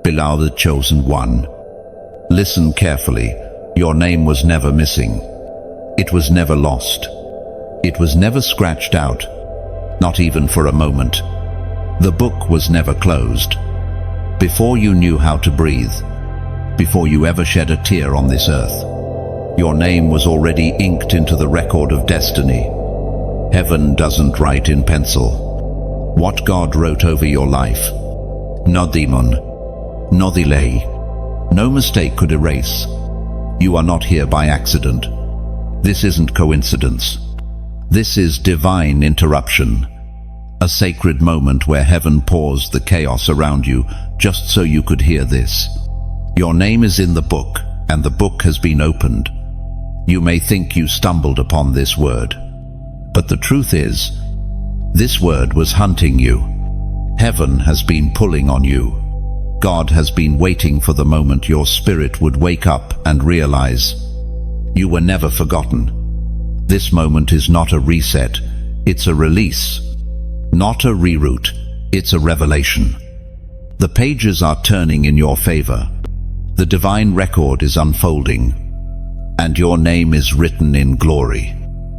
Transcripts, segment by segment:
Beloved chosen one, listen carefully. Your name was never missing. It was never lost. It was never scratched out, not even for a moment. The book was never closed. Before you knew how to breathe, before you ever shed a tear on this earth, your name was already inked into the record of destiny. Heaven doesn't write in pencil. What God wrote over your life, no demon, no delay, no mistake could erase. You are not here by accident. This isn't coincidence. This is divine interruption. A sacred moment where heaven paused the chaos around you just so you could hear this. Your name is in the book, and the book has been opened. You may think you stumbled upon this word, but the truth is, this word was hunting you. Heaven has been pulling on you. God has been waiting for the moment your spirit would wake up and realize you were never forgotten. This moment is not a reset, it's a release. Not a reroute, it's a revelation. The pages are turning in your favor. The divine record is unfolding, and your name is written in glory.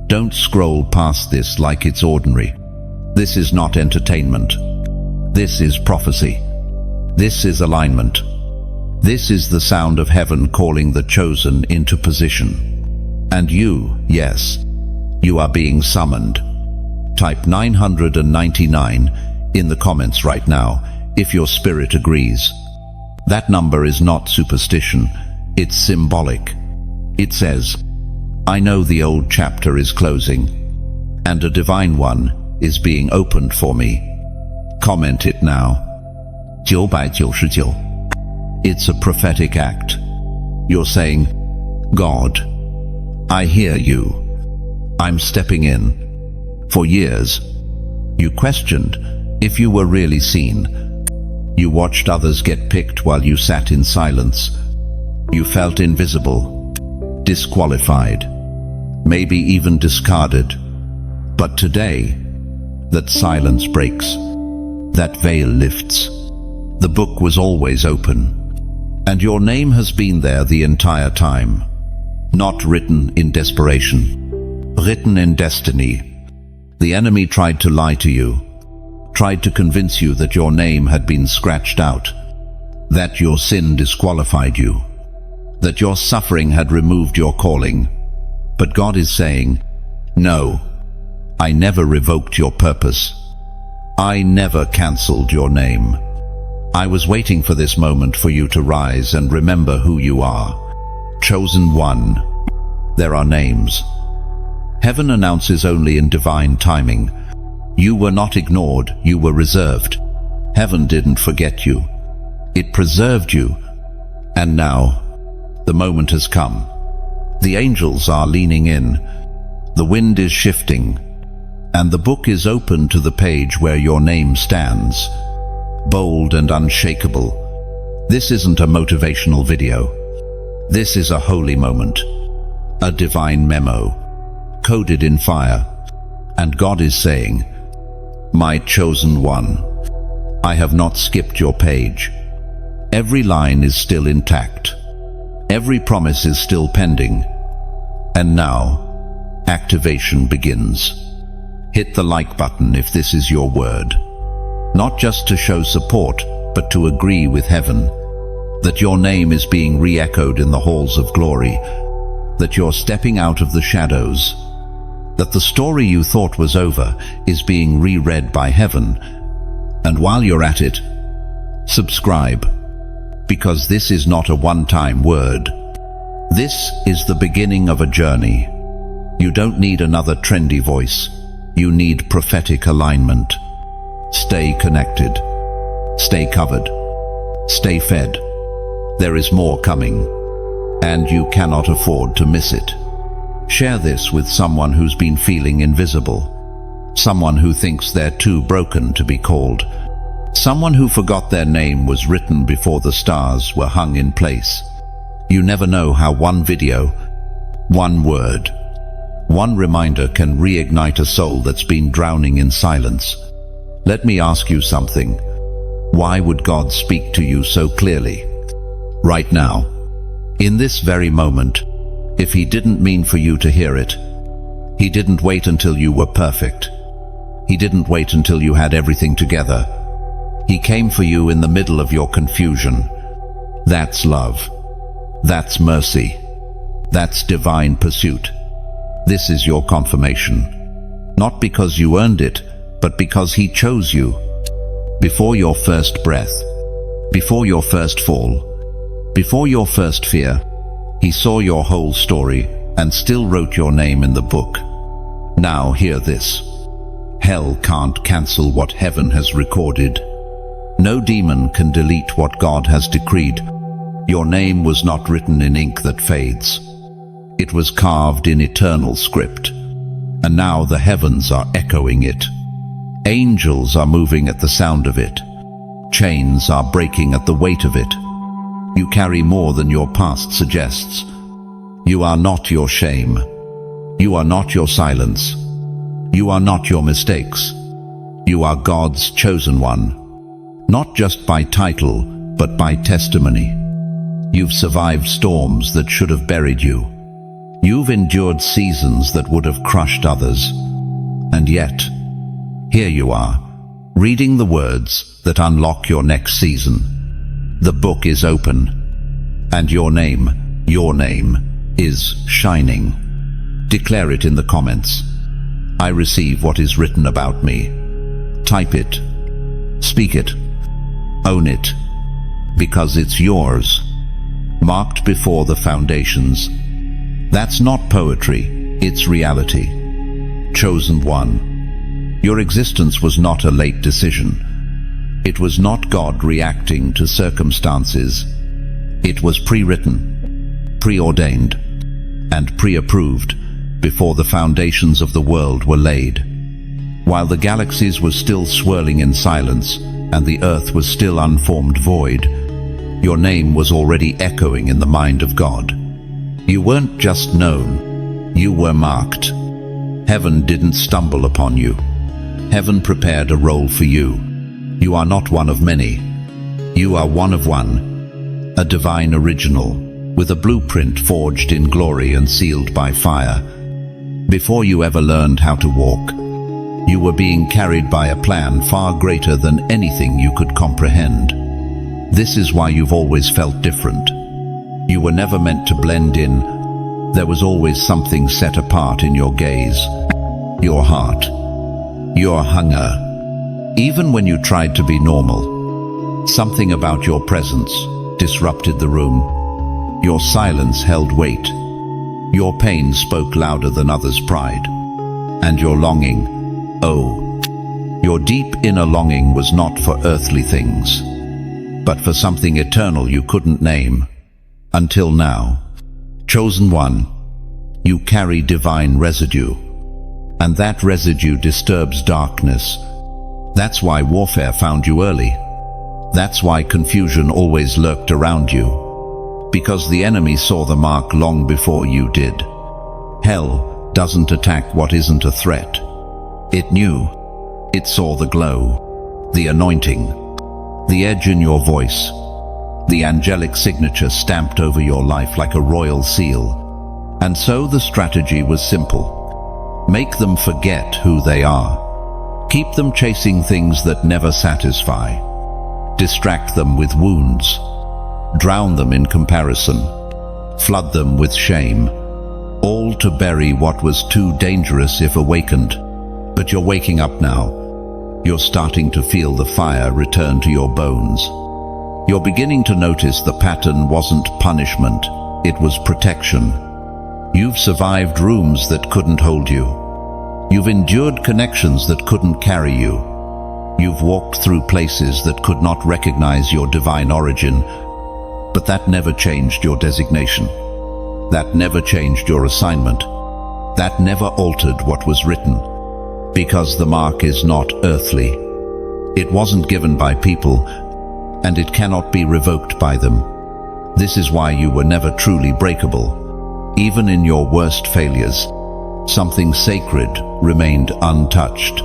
Don't scroll past this like it's ordinary. This is not entertainment. This is prophecy. This is alignment. This is the sound of heaven calling the chosen into position. And you, yes, you are being summoned. Type 999 in the comments right now if your spirit agrees. That number is not superstition, it's symbolic. It says, I know the old chapter is closing, and a divine one is being opened for me. Comment it now. 999. It's a prophetic act. You're saying, God, I hear you. I'm stepping in. For years, you questioned if you were really seen. You watched others get picked while you sat in silence. You felt invisible, disqualified, maybe even discarded. But today, that silence breaks. That veil lifts. The book was always open, and your name has been there the entire time. Not written in desperation, written in destiny. The enemy tried to lie to you, tried to convince you that your name had been scratched out, that your sin disqualified you, that your suffering had removed your calling. But God is saying, no, I never revoked your purpose. I never cancelled your name. I was waiting for this moment for you to rise and remember who you are. Chosen one. There are names. Heaven announces only in divine timing. You were not ignored, you were reserved. Heaven didn't forget you. It preserved you. And now, the moment has come. The angels are leaning in. The wind is shifting. And the book is open to the page where your name stands. Bold and unshakable. This isn't a motivational video. This is a holy moment. A divine memo. Coded in fire. And God is saying, my chosen one, I have not skipped your page. Every line is still intact. Every promise is still pending. And now, activation begins. Hit the like button if this is your word. Not just to show support, but to agree with heaven, that your name is being re-echoed in the halls of glory, that you're stepping out of the shadows, that the story you thought was over is being reread by heaven. And while you're at it, subscribe, because this is not a one-time word. This is the beginning of a journey. You don't need another trendy voice. You need prophetic alignment. Stay connected. Stay covered. Stay fed. There is more coming, and you cannot afford to miss it. Share this with someone who's been feeling invisible, someone who thinks they're too broken to be called, someone who forgot their name was written before the stars were hung in place. You never know how one video, one word, one reminder can reignite a soul that's been drowning in silence. Let me ask you something. Why would God speak to you so clearly? Right now, in this very moment, if He didn't mean for you to hear it, He didn't wait until you were perfect. He didn't wait until you had everything together. He came for you in the middle of your confusion. That's love. That's mercy. That's divine pursuit. This is your confirmation. Not because you earned it, but because He chose you. Before your first breath, before your first fall, before your first fear, He saw your whole story and still wrote your name in the book. Now hear this. Hell can't cancel what heaven has recorded. No demon can delete what God has decreed. Your name was not written in ink that fades. It was carved in eternal script. And now the heavens are echoing it. Angels are moving at the sound of it. Chains are breaking at the weight of it. You carry more than your past suggests. You are not your shame. You are not your silence. You are not your mistakes. You are God's chosen one. Not just by title, but by testimony. You've survived storms that should have buried you. You've endured seasons that would have crushed others. And yet, here you are, reading the words that unlock your next season. The book is open, and your name is shining. Declare it in the comments. I receive what is written about me. Type it. Speak it. Own it. Because it's yours. Marked before the foundations. That's not poetry, it's reality. Chosen one. Your existence was not a late decision. It was not God reacting to circumstances. It was pre-written, preordained, and pre-approved before the foundations of the world were laid. While the galaxies were still swirling in silence and the earth was still unformed void, your name was already echoing in the mind of God. You weren't just known, you were marked. Heaven didn't stumble upon you. Heaven prepared a role for you. You are not one of many. You are one of one, a divine original, with a blueprint forged in glory and sealed by fire. Before you ever learned how to walk, you were being carried by a plan far greater than anything you could comprehend. This is why you've always felt different. You were never meant to blend in. There was always something set apart in your gaze, your heart, your hunger. Even when you tried to be normal, something about your presence disrupted the room. Your silence held weight. Your pain spoke louder than others' pride. And your longing, your deep inner longing was not for earthly things, but for something eternal you couldn't name. Until now. Chosen one, you carry divine residue. And that residue disturbs darkness. That's why warfare found you early. That's why confusion always lurked around you. Because the enemy saw the mark long before you did. Hell doesn't attack what isn't a threat. It knew. It saw the glow, the anointing, the edge in your voice, the angelic signature stamped over your life like a royal seal. And so the strategy was simple. Make them forget who they are. Keep them chasing things that never satisfy. Distract them with wounds. Drown them in comparison. Flood them with shame. All to bury what was too dangerous if awakened. But you're waking up now. You're starting to feel the fire return to your bones. You're beginning to notice the pattern wasn't punishment, it was protection. You've survived rooms that couldn't hold you. You've endured connections that couldn't carry you. You've walked through places that could not recognize your divine origin, but that never changed your designation. That never changed your assignment. That never altered what was written. Because the mark is not earthly. It wasn't given by people, and it cannot be revoked by them. This is why you were never truly breakable. Even in your worst failures, something sacred remained untouched.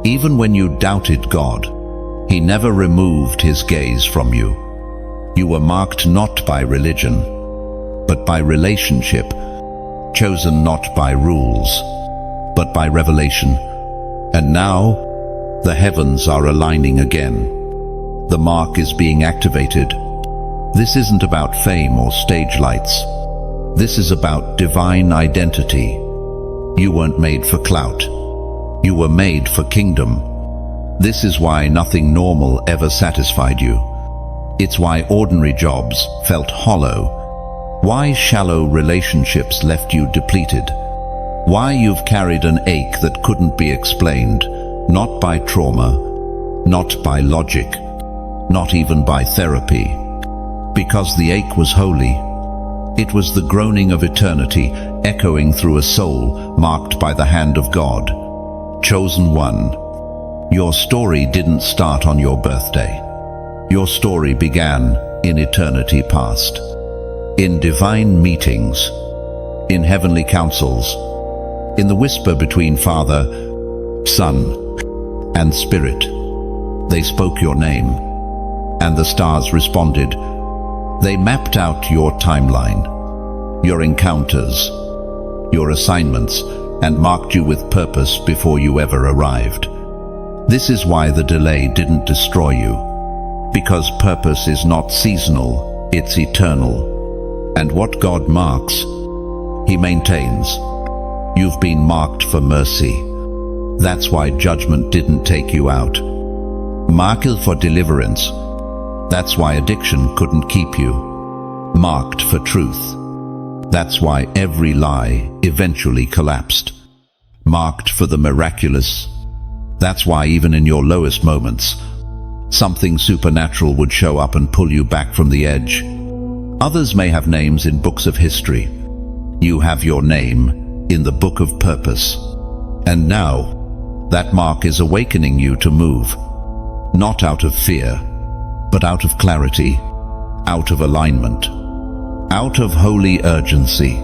Even when you doubted God, He never removed his gaze from you. You were marked not by religion, but by relationship, chosen not by rules, but by revelation. And now, the heavens are aligning again. The mark is being activated. This isn't about fame or stage lights. This is about divine identity. You weren't made for clout. You were made for kingdom. This is why nothing normal ever satisfied you. It's why ordinary jobs felt hollow. Why shallow relationships left you depleted. Why you've carried an ache that couldn't be explained, not by trauma, not by logic, not even by therapy. Because the ache was holy. It was the groaning of eternity echoing through a soul marked by the hand of God. Chosen one. Your story didn't start on your birthday. Your story began in eternity past. In divine meetings, in heavenly councils, in the whisper between Father, Son, and Spirit. They spoke your name, and the stars responded. They mapped out your timeline, your encounters, your assignments, and marked you with purpose before you ever arrived. This is why the delay didn't destroy you, because purpose is not seasonal, it's eternal. And what God marks, He maintains. You've been marked for mercy. That's why judgment didn't take you out. Marked for deliverance. That's why addiction couldn't keep you. Marked for truth. That's why every lie eventually collapsed. Marked for the miraculous. That's why even in your lowest moments, something supernatural would show up and pull you back from the edge. Others may have names in books of history. You have your name in the book of purpose. And now, that mark is awakening you to move, not out of fear, but out of clarity, out of alignment, out of holy urgency.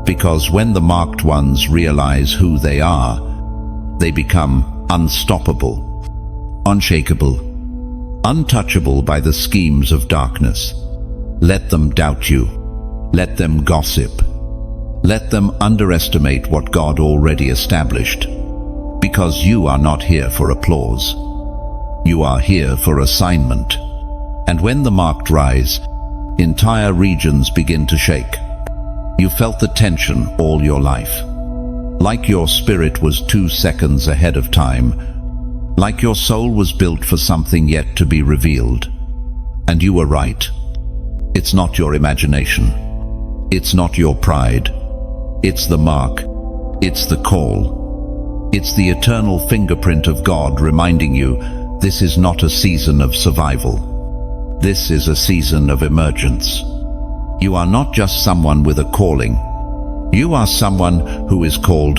Because when the marked ones realize who they are, they become unstoppable, unshakable, untouchable by the schemes of darkness. Let them doubt you. Let them gossip. Let them underestimate what God already established. Because you are not here for applause. You are here for assignment. And when the marked rise, entire regions begin to shake. You felt the tension all your life. Like your spirit was 2 seconds ahead of time. Like your soul was built for something yet to be revealed. And you were right. It's not your imagination. It's not your pride. It's the mark. It's the call. It's the eternal fingerprint of God reminding you this is not a season of survival. This is a season of emergence. You are not just someone with a calling. You are someone who is called.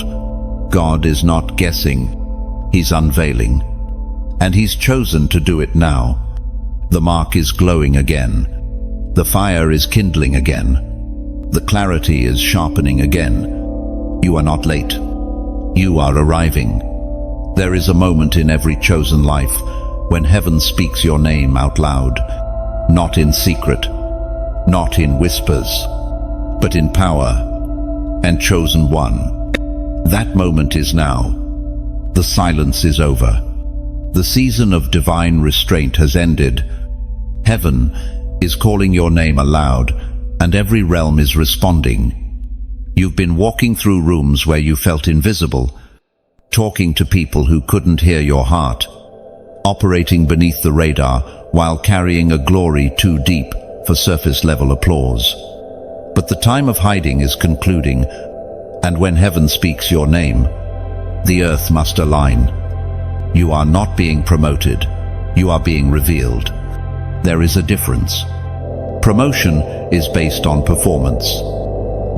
God is not guessing. He's unveiling. And He's chosen to do it now. The mark is glowing again. The fire is kindling again. The clarity is sharpening again. You are not late. You are arriving. There is a moment in every chosen life when heaven speaks your name out loud, not in secret, not in whispers, but in power. And chosen one. That moment is now. The silence is over. The season of divine restraint has ended. Heaven is calling your name aloud, and every realm is responding. You've been walking through rooms where you felt invisible, talking to people who couldn't hear your heart, operating beneath the radar while carrying a glory too deep for surface-level applause. But the time of hiding is concluding, and when heaven speaks your name, the earth must align. You are not being promoted, you are being revealed. There is a difference. Promotion is based on performance,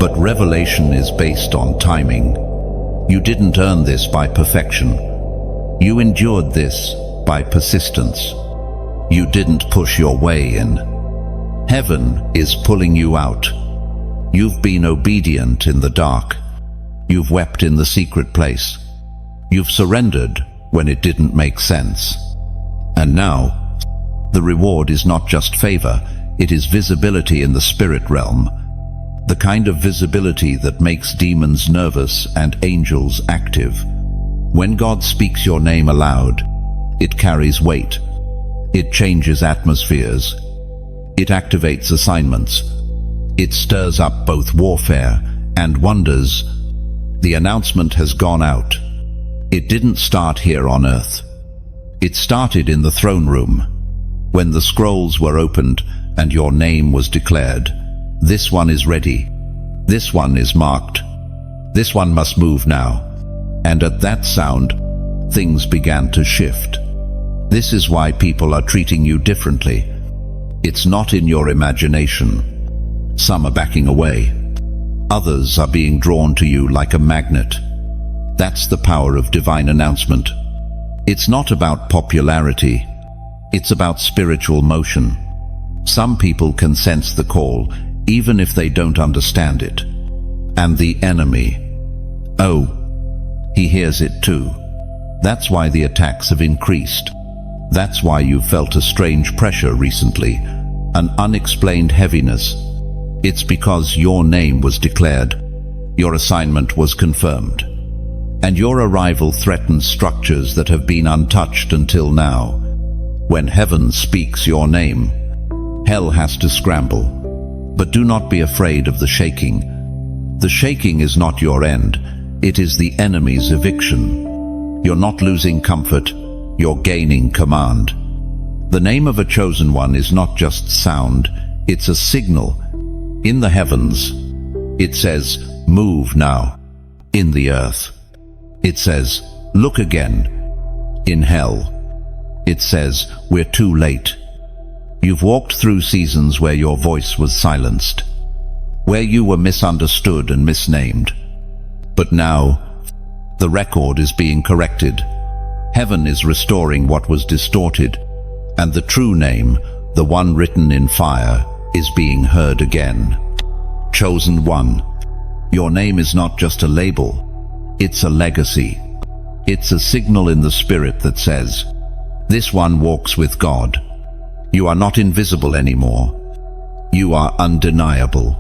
but revelation is based on timing. You didn't earn this by perfection. You endured this by persistence. You didn't push your way in. Heaven is pulling you out. You've been obedient in the dark. You've wept in the secret place. You've surrendered when it didn't make sense. And now, the reward is not just favor, it is visibility in the spirit realm. The kind of visibility that makes demons nervous and angels active. When God speaks your name aloud, it carries weight. It changes atmospheres. It activates assignments. It stirs up both warfare and wonders. The announcement has gone out. It didn't start here on earth. It started in the throne room, when the scrolls were opened and your name was declared. This one is ready. This one is marked. This one must move now. And at that sound, things began to shift. This is why people are treating you differently. It's not in your imagination. Some are backing away. Others are being drawn to you like a magnet. That's the power of divine announcement. It's not about popularity. It's about spiritual motion. Some people can sense the call, even if they don't understand it. And the enemy, oh, he hears it too. That's why the attacks have increased. That's why you felt a strange pressure recently, an unexplained heaviness. It's because your name was declared, your assignment was confirmed, and your arrival threatens structures that have been untouched until now. When heaven speaks your name, hell has to scramble. But do not be afraid of the shaking. The shaking is not your end, it is the enemy's eviction. You're not losing comfort, you're gaining command. The name of a chosen one is not just sound, it's a signal. In the heavens, it says, move now. In the earth, it says, look again. In hell, it says, we're too late. You've walked through seasons where your voice was silenced, where you were misunderstood and misnamed. But now, the record is being corrected. Heaven is restoring what was distorted, and the true name, the one written in fire, is being heard again. Chosen one. Your name is not just a label, it's a legacy. It's a signal in the spirit that says, this one walks with God. You are not invisible anymore. You are undeniable.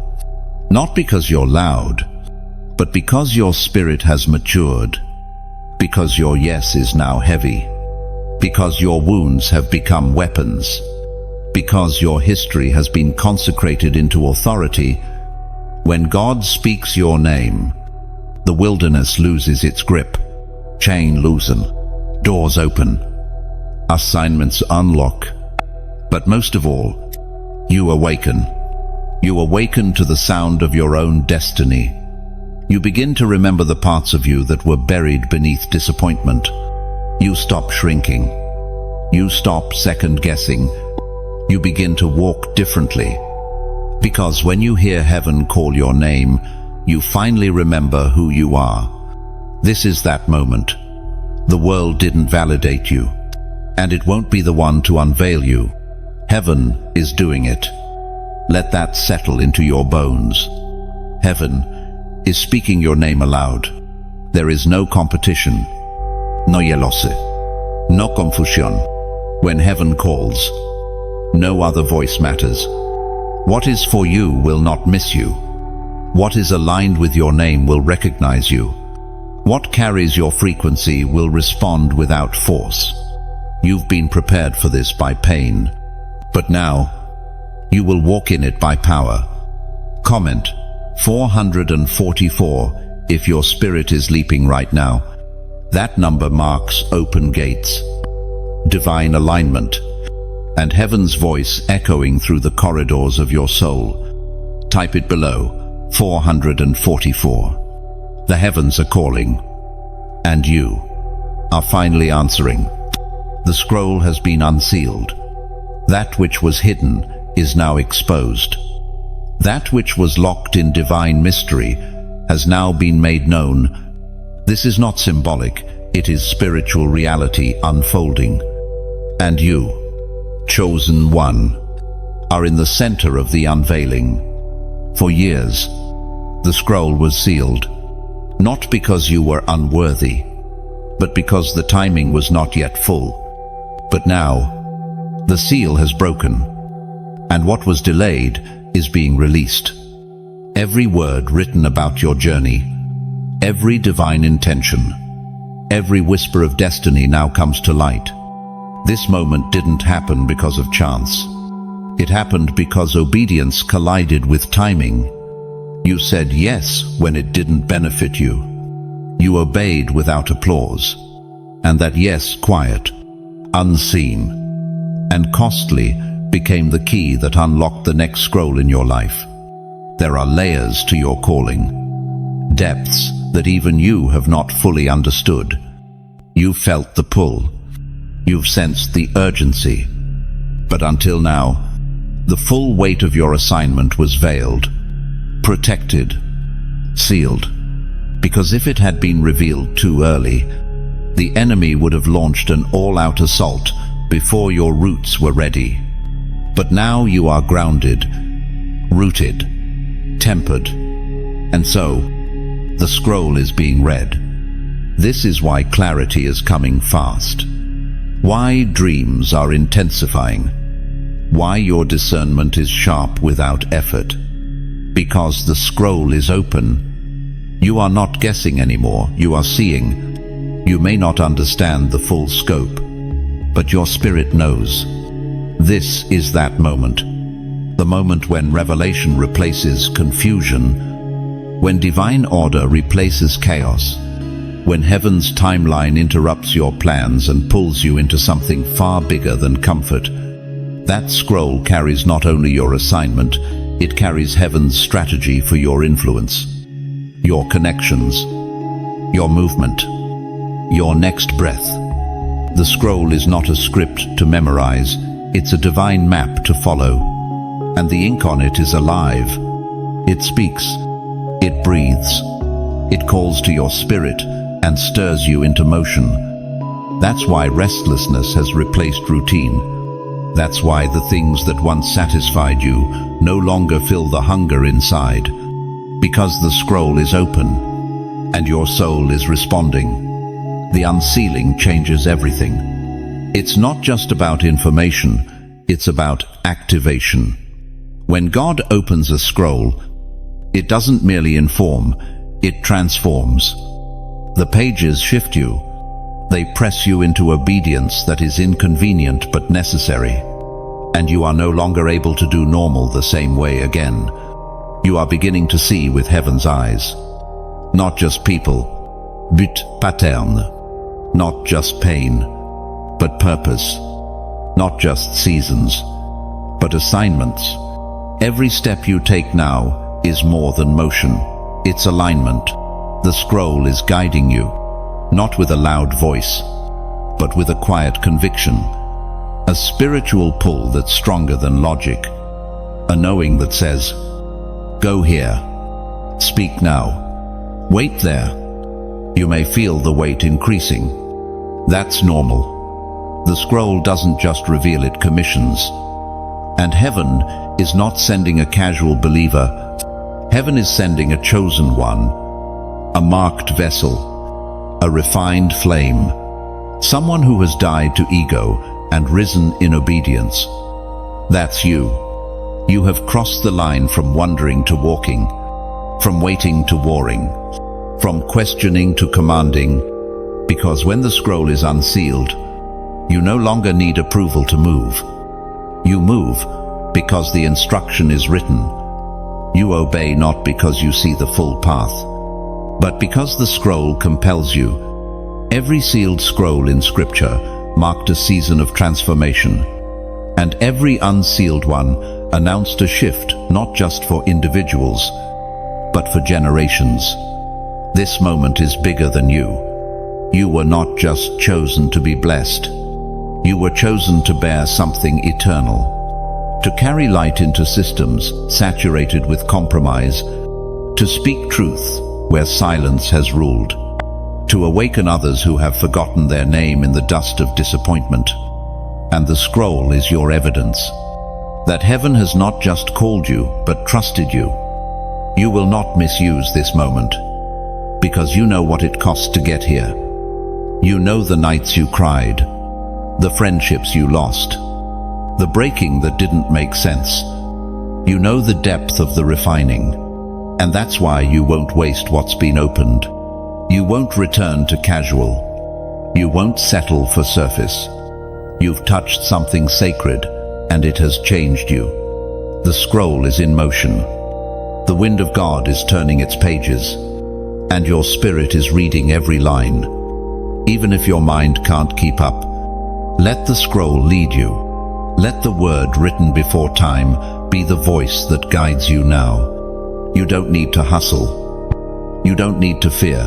Not because you're loud, but because your spirit has matured. Because your yes is now heavy. Because your wounds have become weapons. Because your history has been consecrated into authority. When God speaks your name, the wilderness loses its grip. Chain loosen. Doors open. Assignments unlock. But most of all, you awaken. You awaken to the sound of your own destiny. You begin to remember the parts of you that were buried beneath disappointment. You stop shrinking. You stop second-guessing. You begin to walk differently. Because when you hear heaven call your name, you finally remember who you are. This is that moment. The world didn't validate you, and it won't be the one to unveil you. Heaven is doing it. Let that settle into your bones. Heaven is speaking your name aloud. There is no competition. No yelose. No confusion. When heaven calls, no other voice matters. What is for you will not miss you. What is aligned with your name will recognize you. What carries your frequency will respond without force. You've been prepared for this by pain, but now you will walk in it by power. Comment 444 if your spirit is leaping right now. That number marks open gates, divine alignment, and heaven's voice echoing through the corridors of your soul. Type it below, 444. The heavens are calling, and you are finally answering. The scroll has been unsealed. That which was hidden is now exposed. That which was locked in divine mystery has now been made known. This is not symbolic, it is spiritual reality unfolding. And you, chosen one, are in the center of the unveiling. For years, the scroll was sealed, not because you were unworthy, but because the timing was not yet full. But now, the seal has broken, and what was delayed is being released. Every word written about your journey, every divine intention, every whisper of destiny now comes to light. This moment didn't happen because of chance. It happened because obedience collided with timing. You said yes when it didn't benefit you. You obeyed without applause. And that yes, quiet, unseen, and costly, became the key that unlocked the next scroll in your life. There are layers to your calling, depths that even you have not fully understood. You felt the pull. You've sensed the urgency. But until now, the full weight of your assignment was veiled, protected, sealed. Because if it had been revealed too early, the enemy would have launched an all-out assault before your roots were ready. But now you are grounded, rooted, tempered, and so the scroll is being read. This is why clarity is coming fast. Why dreams are intensifying. Why your discernment is sharp without effort. Because the scroll is open. You are not guessing anymore, you are seeing. You may not understand the full scope, but your spirit knows. This is that moment. The moment when revelation replaces confusion, when divine order replaces chaos, when heaven's timeline interrupts your plans and pulls you into something far bigger than comfort. That scroll carries not only your assignment, it carries heaven's strategy for your influence, your connections, your movement, your next breath. The scroll is not a script to memorize, it's a divine map to follow. And the ink on it is alive. It speaks, it breathes, it calls to your spirit and stirs you into motion. That's why restlessness has replaced routine. That's why the things that once satisfied you no longer fill the hunger inside. Because the scroll is open, and your soul is responding. The unsealing changes everything. It's not just about information, it's about activation. When God opens a scroll, it doesn't merely inform, it transforms. The pages shift you. They press you into obedience that is inconvenient but necessary. And you are no longer able to do normal the same way again. You are beginning to see with heaven's eyes. Not just people, but pattern. Not just pain, but purpose. Not just seasons, but assignments. Every step you take now is more than motion. It's alignment. The scroll is guiding you, not with a loud voice, but with a quiet conviction. A spiritual pull that's stronger than logic. A knowing that says, go here, speak now, wait there. You may feel the weight increasing. That's normal. The scroll doesn't just reveal, it commissions. And heaven is not sending a casual believer. Heaven is sending a chosen one, a marked vessel, a refined flame, someone who has died to ego and risen in obedience. That's you. You have crossed the line from wondering to walking, from waiting to warring, from questioning to commanding, because when the scroll is unsealed, you no longer need approval to move. You move because the instruction is written. You obey not because you see the full path, but because the scroll compels you. Every sealed scroll in Scripture marked a season of transformation, and every unsealed one announced a shift not just for individuals, but for generations. This moment is bigger than you. You were not just chosen to be blessed. You were chosen to bear something eternal, to carry light into systems saturated with compromise, to speak truth where silence has ruled, to awaken others who have forgotten their name in the dust of disappointment. And the scroll is your evidence that heaven has not just called you, but trusted you. You will not misuse this moment, because you know what it cost to get here. You know the nights you cried, the friendships you lost, the breaking that didn't make sense. You know the depth of the refining, and that's why you won't waste what's been opened. You won't return to casual. You won't settle for surface. You've touched something sacred, and it has changed you. The scroll is in motion. The wind of God is turning its pages, and your spirit is reading every line. Even if your mind can't keep up, let the scroll lead you. Let the word written before time be the voice that guides you now. You don't need to hustle. You don't need to fear.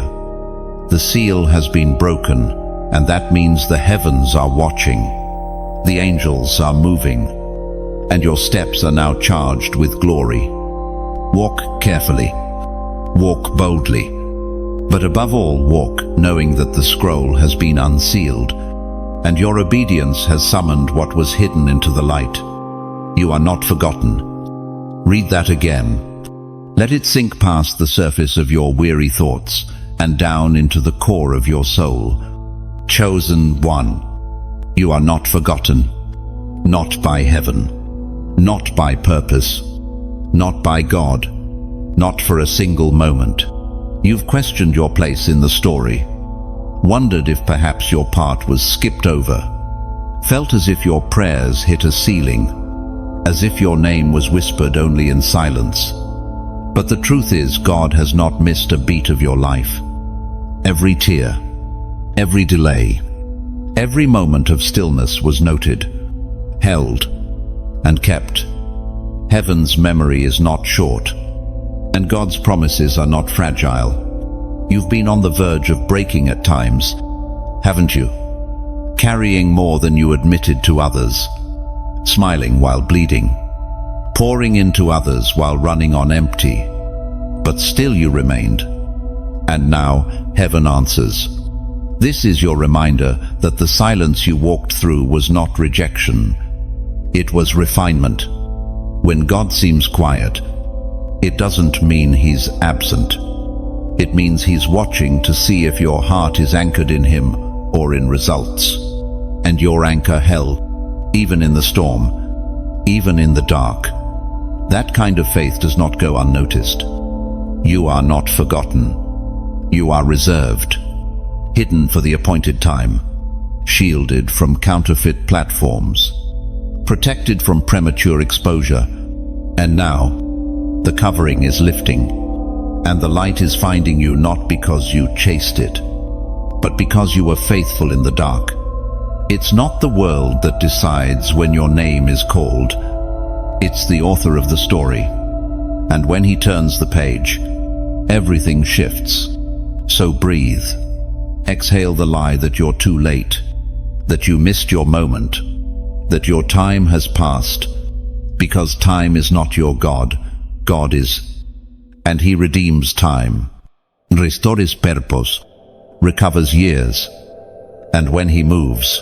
The seal has been broken, and that means the heavens are watching. The angels are moving, and your steps are now charged with glory. Walk carefully. Walk boldly. But above all, walk knowing that the scroll has been unsealed, and your obedience has summoned what was hidden into the light. You are not forgotten. Read that again. Let it sink past the surface of your weary thoughts and down into the core of your soul. Chosen one. You are not forgotten. Not by heaven. Not by purpose. Not by God. Not for a single moment. You've questioned your place in the story. Wondered if perhaps your part was skipped over. Felt as if your prayers hit a ceiling. As if your name was whispered only in silence. But the truth is, God has not missed a beat of your life. Every tear, every delay, every moment of stillness was noted, held, and kept. Heaven's memory is not short, and God's promises are not fragile. You've been on the verge of breaking at times, haven't you? Carrying more than you admitted to others, smiling while bleeding, pouring into others while running on empty. But still you remained. And now heaven answers. This is your reminder that the silence you walked through was not rejection. It was refinement. When God seems quiet, it doesn't mean He's absent. It means He's watching to see if your heart is anchored in Him or in results. And your anchor held, even in the storm, even in the dark. That kind of faith does not go unnoticed. You are not forgotten. You are reserved, hidden for the appointed time, shielded from counterfeit platforms, protected from premature exposure. And now, the covering is lifting, and the light is finding you not because you chased it, but because you were faithful in the dark. It's not the world that decides when your name is called. It's the author of the story. And when he turns the page, everything shifts. So breathe. Exhale the lie that you're too late, that you missed your moment, that your time has passed, because time is not your God. God is, and He redeems time, restores purpose, recovers years, and when He moves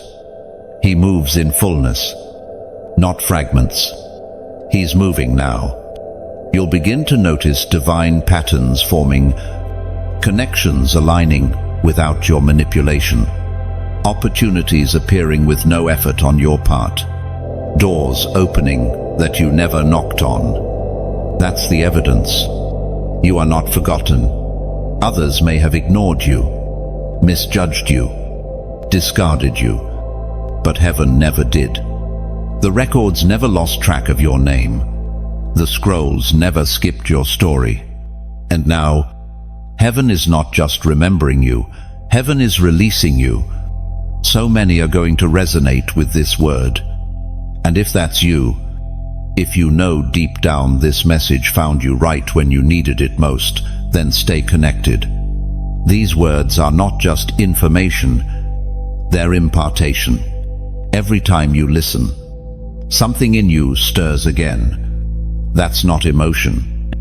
in fullness, not fragments. He's moving now. You'll begin to notice divine patterns forming, connections aligning without your manipulation, opportunities appearing with no effort on your part, doors opening that you never knocked on. That's the evidence. You are not forgotten. Others may have ignored you, misjudged you, discarded you, but heaven never did. The records never lost track of your name. The scrolls never skipped your story. And now, heaven is not just remembering you, heaven is releasing you. So many are going to resonate with this word. And if that's you, if you know deep down this message found you right when you needed it most, then stay connected. These words are not just information, they're impartation. Every time you listen, something in you stirs again. That's not emotion.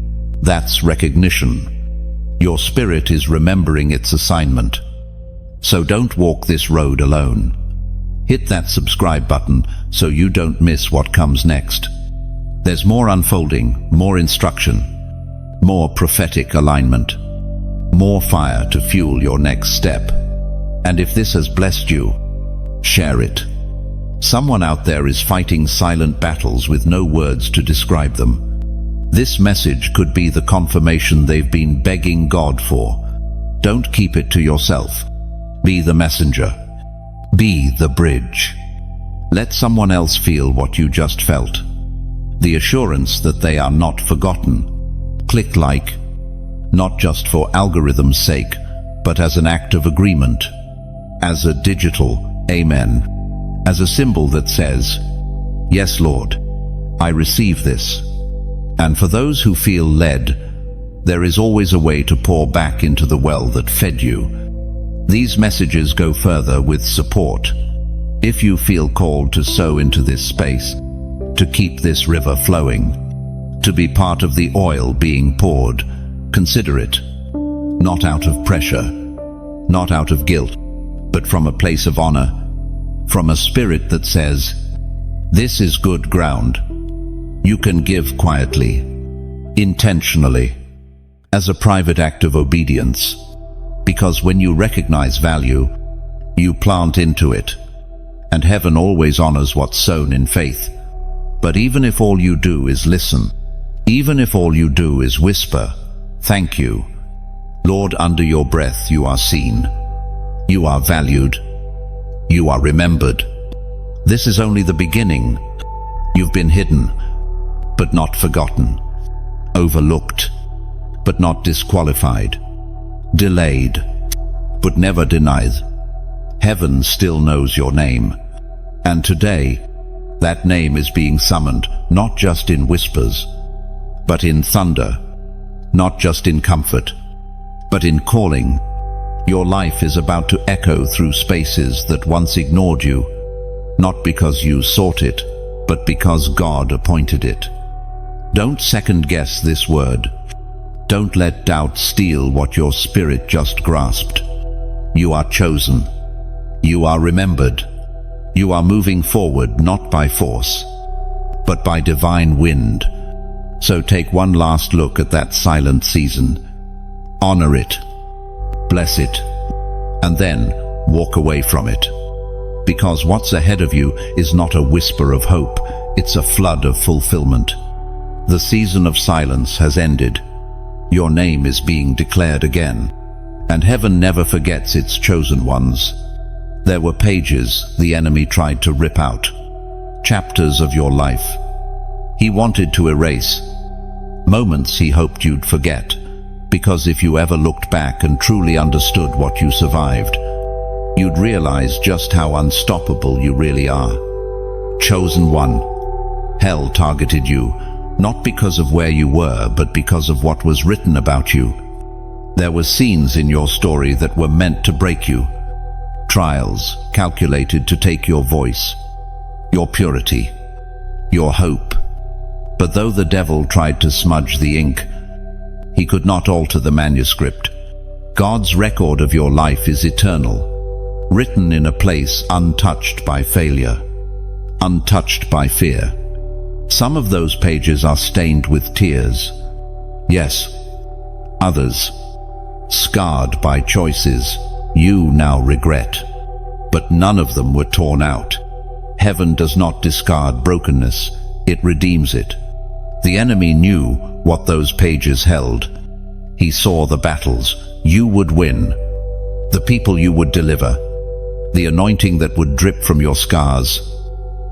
That's recognition. Your spirit is remembering its assignment. So don't walk this road alone. Hit that subscribe button so you don't miss what comes next. There's more unfolding, more instruction, more prophetic alignment, more fire to fuel your next step. And if this has blessed you, share it. Someone out there is fighting silent battles with no words to describe them. This message could be the confirmation they've been begging God for. Don't keep it to yourself. Be the messenger. Be the bridge. Let someone else feel what you just felt. The assurance that they are not forgotten. Click like, not just for algorithm's sake, but as an act of agreement, as a digital amen, as a symbol that says, "Yes, Lord, I receive this." And for those who feel led, there is always a way to pour back into the well that fed you. These messages go further with support. If you feel called to sow into this space, to keep this river flowing, to be part of the oil being poured, consider it. Not out of pressure, not out of guilt, but from a place of honor, from a spirit that says, "This is good ground." You can give quietly, intentionally, as a private act of obedience, because when you recognize value, you plant into it, and heaven always honors what's sown in faith. But even if all you do is listen, even if all you do is whisper, "Thank you, Lord," under your breath you are seen, you are valued, you are remembered. This is only the beginning. You've been hidden, but not forgotten, overlooked, but not disqualified, delayed, but never denied. Heaven still knows your name, and today, that name is being summoned, not just in whispers, but in thunder, not just in comfort, but in calling. Your life is about to echo through spaces that once ignored you, not because you sought it, but because God appointed it. Don't second-guess this word. Don't let doubt steal what your spirit just grasped. You are chosen. You are remembered. You are moving forward not by force, but by divine wind. So take one last look at that silent season. Honor it. Bless it. And then walk away from it. Because what's ahead of you is not a whisper of hope, it's a flood of fulfillment. The season of silence has ended. Your name is being declared again, and heaven never forgets its chosen ones. There were pages the enemy tried to rip out, chapters of your life he wanted to erase, moments he hoped you'd forget, because if you ever looked back and truly understood what you survived, you'd realize just how unstoppable you really are. Chosen one. Hell targeted you, not because of where you were, but because of what was written about you. There were scenes in your story that were meant to break you, trials calculated to take your voice, your purity, your hope. But though the devil tried to smudge the ink, he could not alter the manuscript. God's record of your life is eternal, written in a place untouched by failure, untouched by fear. Some of those pages are stained with tears. Yes, others scarred by choices you now regret. But none of them were torn out. Heaven does not discard brokenness, it redeems it. The enemy knew what those pages held. He saw the battles you would win, the people you would deliver, the anointing that would drip from your scars.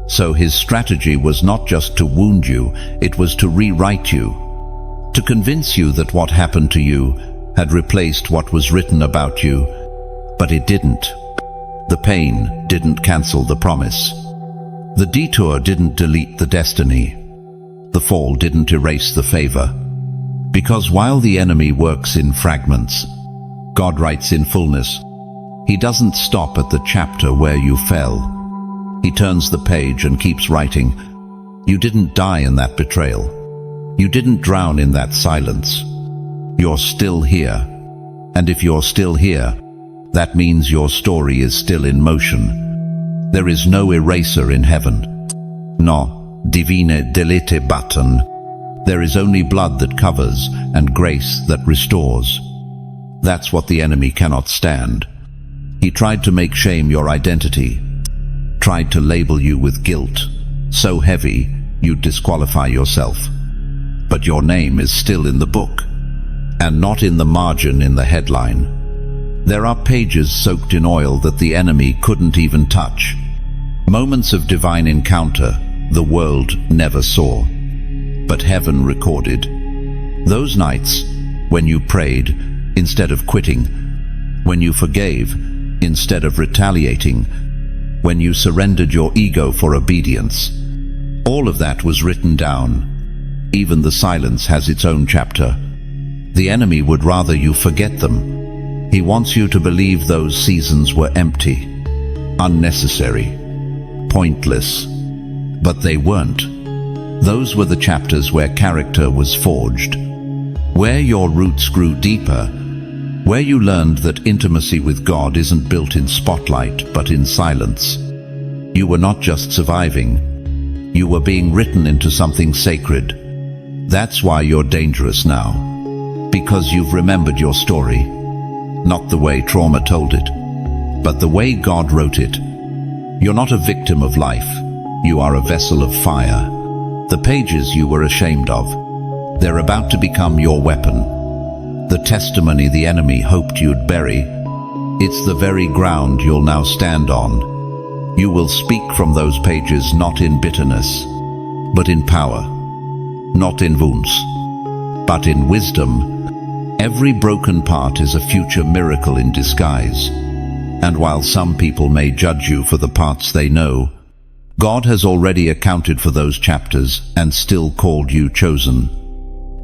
So his strategy was not just to wound you, it was to rewrite you, to convince you that what happened to you had replaced what was written about you. But it didn't. The pain didn't cancel the promise. The detour didn't delete the destiny. The fall didn't erase the favor. Because while the enemy works in fragments, God writes in fullness. He doesn't stop at the chapter where you fell. He turns the page and keeps writing. You didn't die in that betrayal. You didn't drown in that silence. You're still here. And if you're still here, that means your story is still in motion. There is no eraser in heaven. No divine delete button. There is only blood that covers and grace that restores. That's what the enemy cannot stand. He tried to make shame your identity. tried to label you with guilt, so heavy you'd disqualify yourself. But your name is still in the book, and not in the margin in the headline. There are pages soaked in oil that the enemy couldn't even touch. Moments of divine encounter the world never saw, but heaven recorded. Those nights when you prayed instead of quitting, when you forgave instead of retaliating, when you surrendered your ego for obedience. All of that was written down. Even the silence has its own chapter. The enemy would rather you forget them. He wants you to believe those seasons were empty, unnecessary, pointless. But they weren't. Those were the chapters where character was forged, where your roots grew deeper, where you learned that intimacy with God isn't built in spotlight but in silence. You were not just surviving, you were being written into something sacred. That's why you're dangerous now, because you've remembered your story, not the way trauma told it, but the way God wrote it. You're not a victim of life, you are a vessel of fire. The pages you were ashamed of, they're about to become your weapon. The testimony the enemy hoped you'd bury, it's the very ground you'll now stand on. You will speak from those pages not in bitterness, but in power. Not in wounds, but in wisdom. Every broken part is a future miracle in disguise. And while some people may judge you for the parts they know, God has already accounted for those chapters and still called you chosen.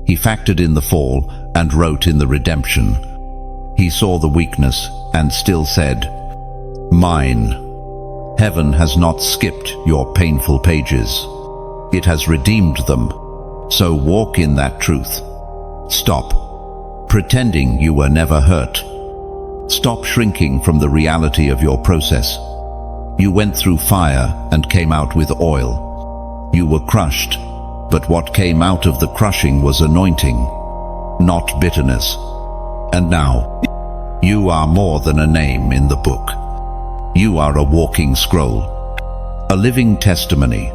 He factored in the fall and wrote in the redemption. He saw the weakness and still said, "Mine." Heaven has not skipped your painful pages. It has redeemed them. So walk in that truth. Stop pretending you were never hurt. Stop shrinking from the reality of your process. You went through fire and came out with oil. You were crushed, but what came out of the crushing was anointing, not bitterness. And now, you are more than a name in the book. You are a walking scroll, a living testimony,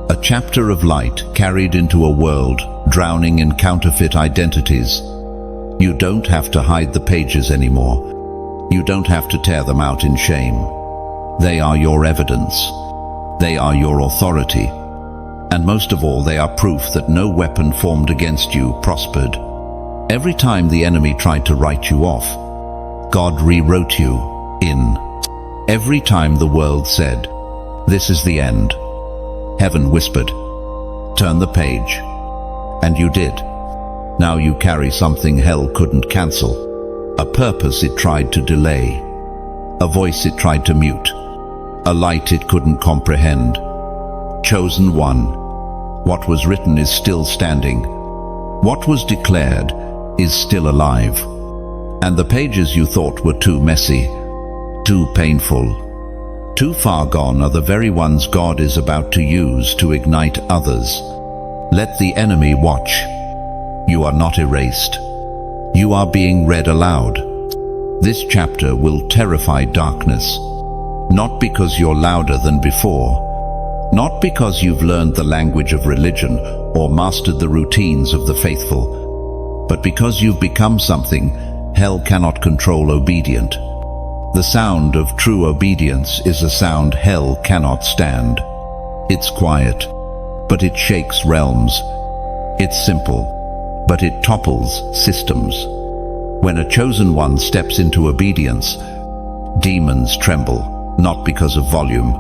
a chapter of light carried into a world drowning in counterfeit identities. You don't have to hide the pages anymore. You don't have to tear them out in shame. They are your evidence. They are your authority. And most of all, they are proof that no weapon formed against you prospered. Every time the enemy tried to write you off, God rewrote you in. Every time the world said, "This is the end," heaven whispered, "Turn the page." And you did. Now you carry something hell couldn't cancel, a purpose it tried to delay, a voice it tried to mute, a light it couldn't comprehend. Chosen one. What was written is still standing. What was declared is still alive. And the pages you thought were too messy, too painful, too far gone are the very ones God is about to use to ignite others. Let the enemy watch. You are not erased. You are being read aloud. This chapter will terrify darkness, not because you're louder than before, not because you've learned the language of religion or mastered the routines of the faithful, but because you've become something hell cannot control. Obedient. The sound of true obedience is a sound hell cannot stand. It's quiet, but it shakes realms. It's simple, but it topples systems. When a chosen one steps into obedience, demons tremble, not because of volume,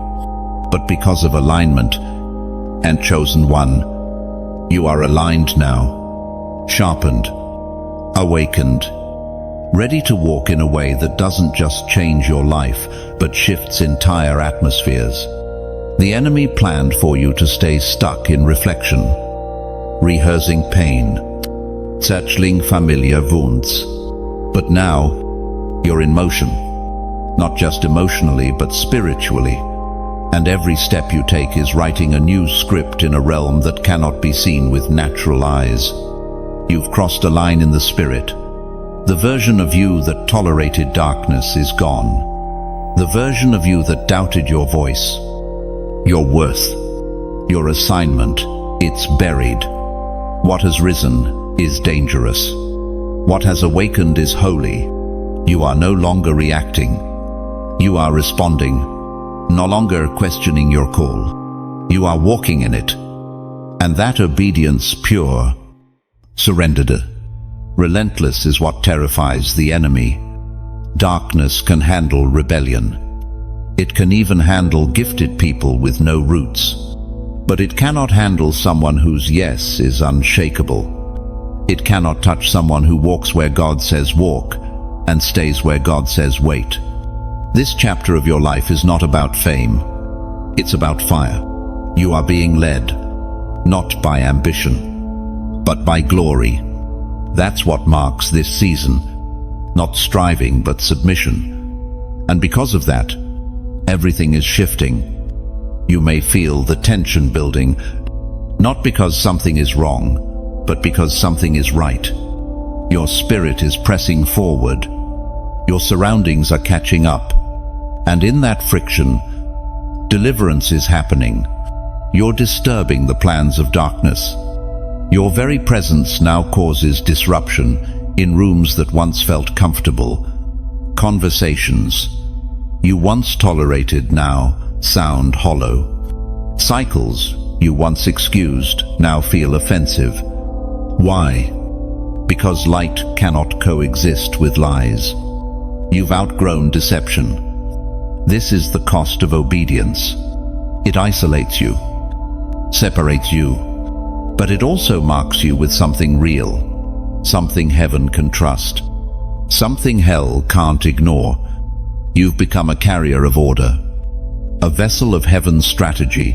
but because of alignment. And chosen one, you are aligned now, sharpened, awakened, ready to walk in a way that doesn't just change your life, but shifts entire atmospheres. The enemy planned for you to stay stuck in reflection, rehearsing pain, searching familiar wounds. But now, you're in motion, not just emotionally, but spiritually. And every step you take is writing a new script in a realm that cannot be seen with natural eyes. You've crossed a line in the spirit. The version of you that tolerated darkness is gone. The version of you that doubted your voice, your worth, your assignment, it's buried. What has risen is dangerous. What has awakened is holy. You are no longer reacting. You are responding, no longer questioning your call. You are walking in it. And that obedience pure, surrendered, relentless is what terrifies the enemy. Darkness can handle rebellion. It can even handle gifted people with no roots. But it cannot handle someone whose yes is unshakable. It cannot touch someone who walks where God says walk and stays where God says wait. This chapter of your life is not about fame. It's about fire. You are being led, not by ambition, but by glory. That's what marks this season. Not striving, but submission. And because of that, everything is shifting. You may feel the tension building, not because something is wrong, but because something is right. Your spirit is pressing forward. Your surroundings are catching up. And in that friction, deliverance is happening. You're disturbing the plans of darkness. Your very presence now causes disruption in rooms that once felt comfortable. Conversations you once tolerated now sound hollow. Cycles you once excused now feel offensive. Why? Because light cannot coexist with lies. You've outgrown deception. This is the cost of obedience. It isolates you, separates you, but it also marks you with something real, something heaven can trust, something hell can't ignore. You've become a carrier of order, a vessel of heaven's strategy,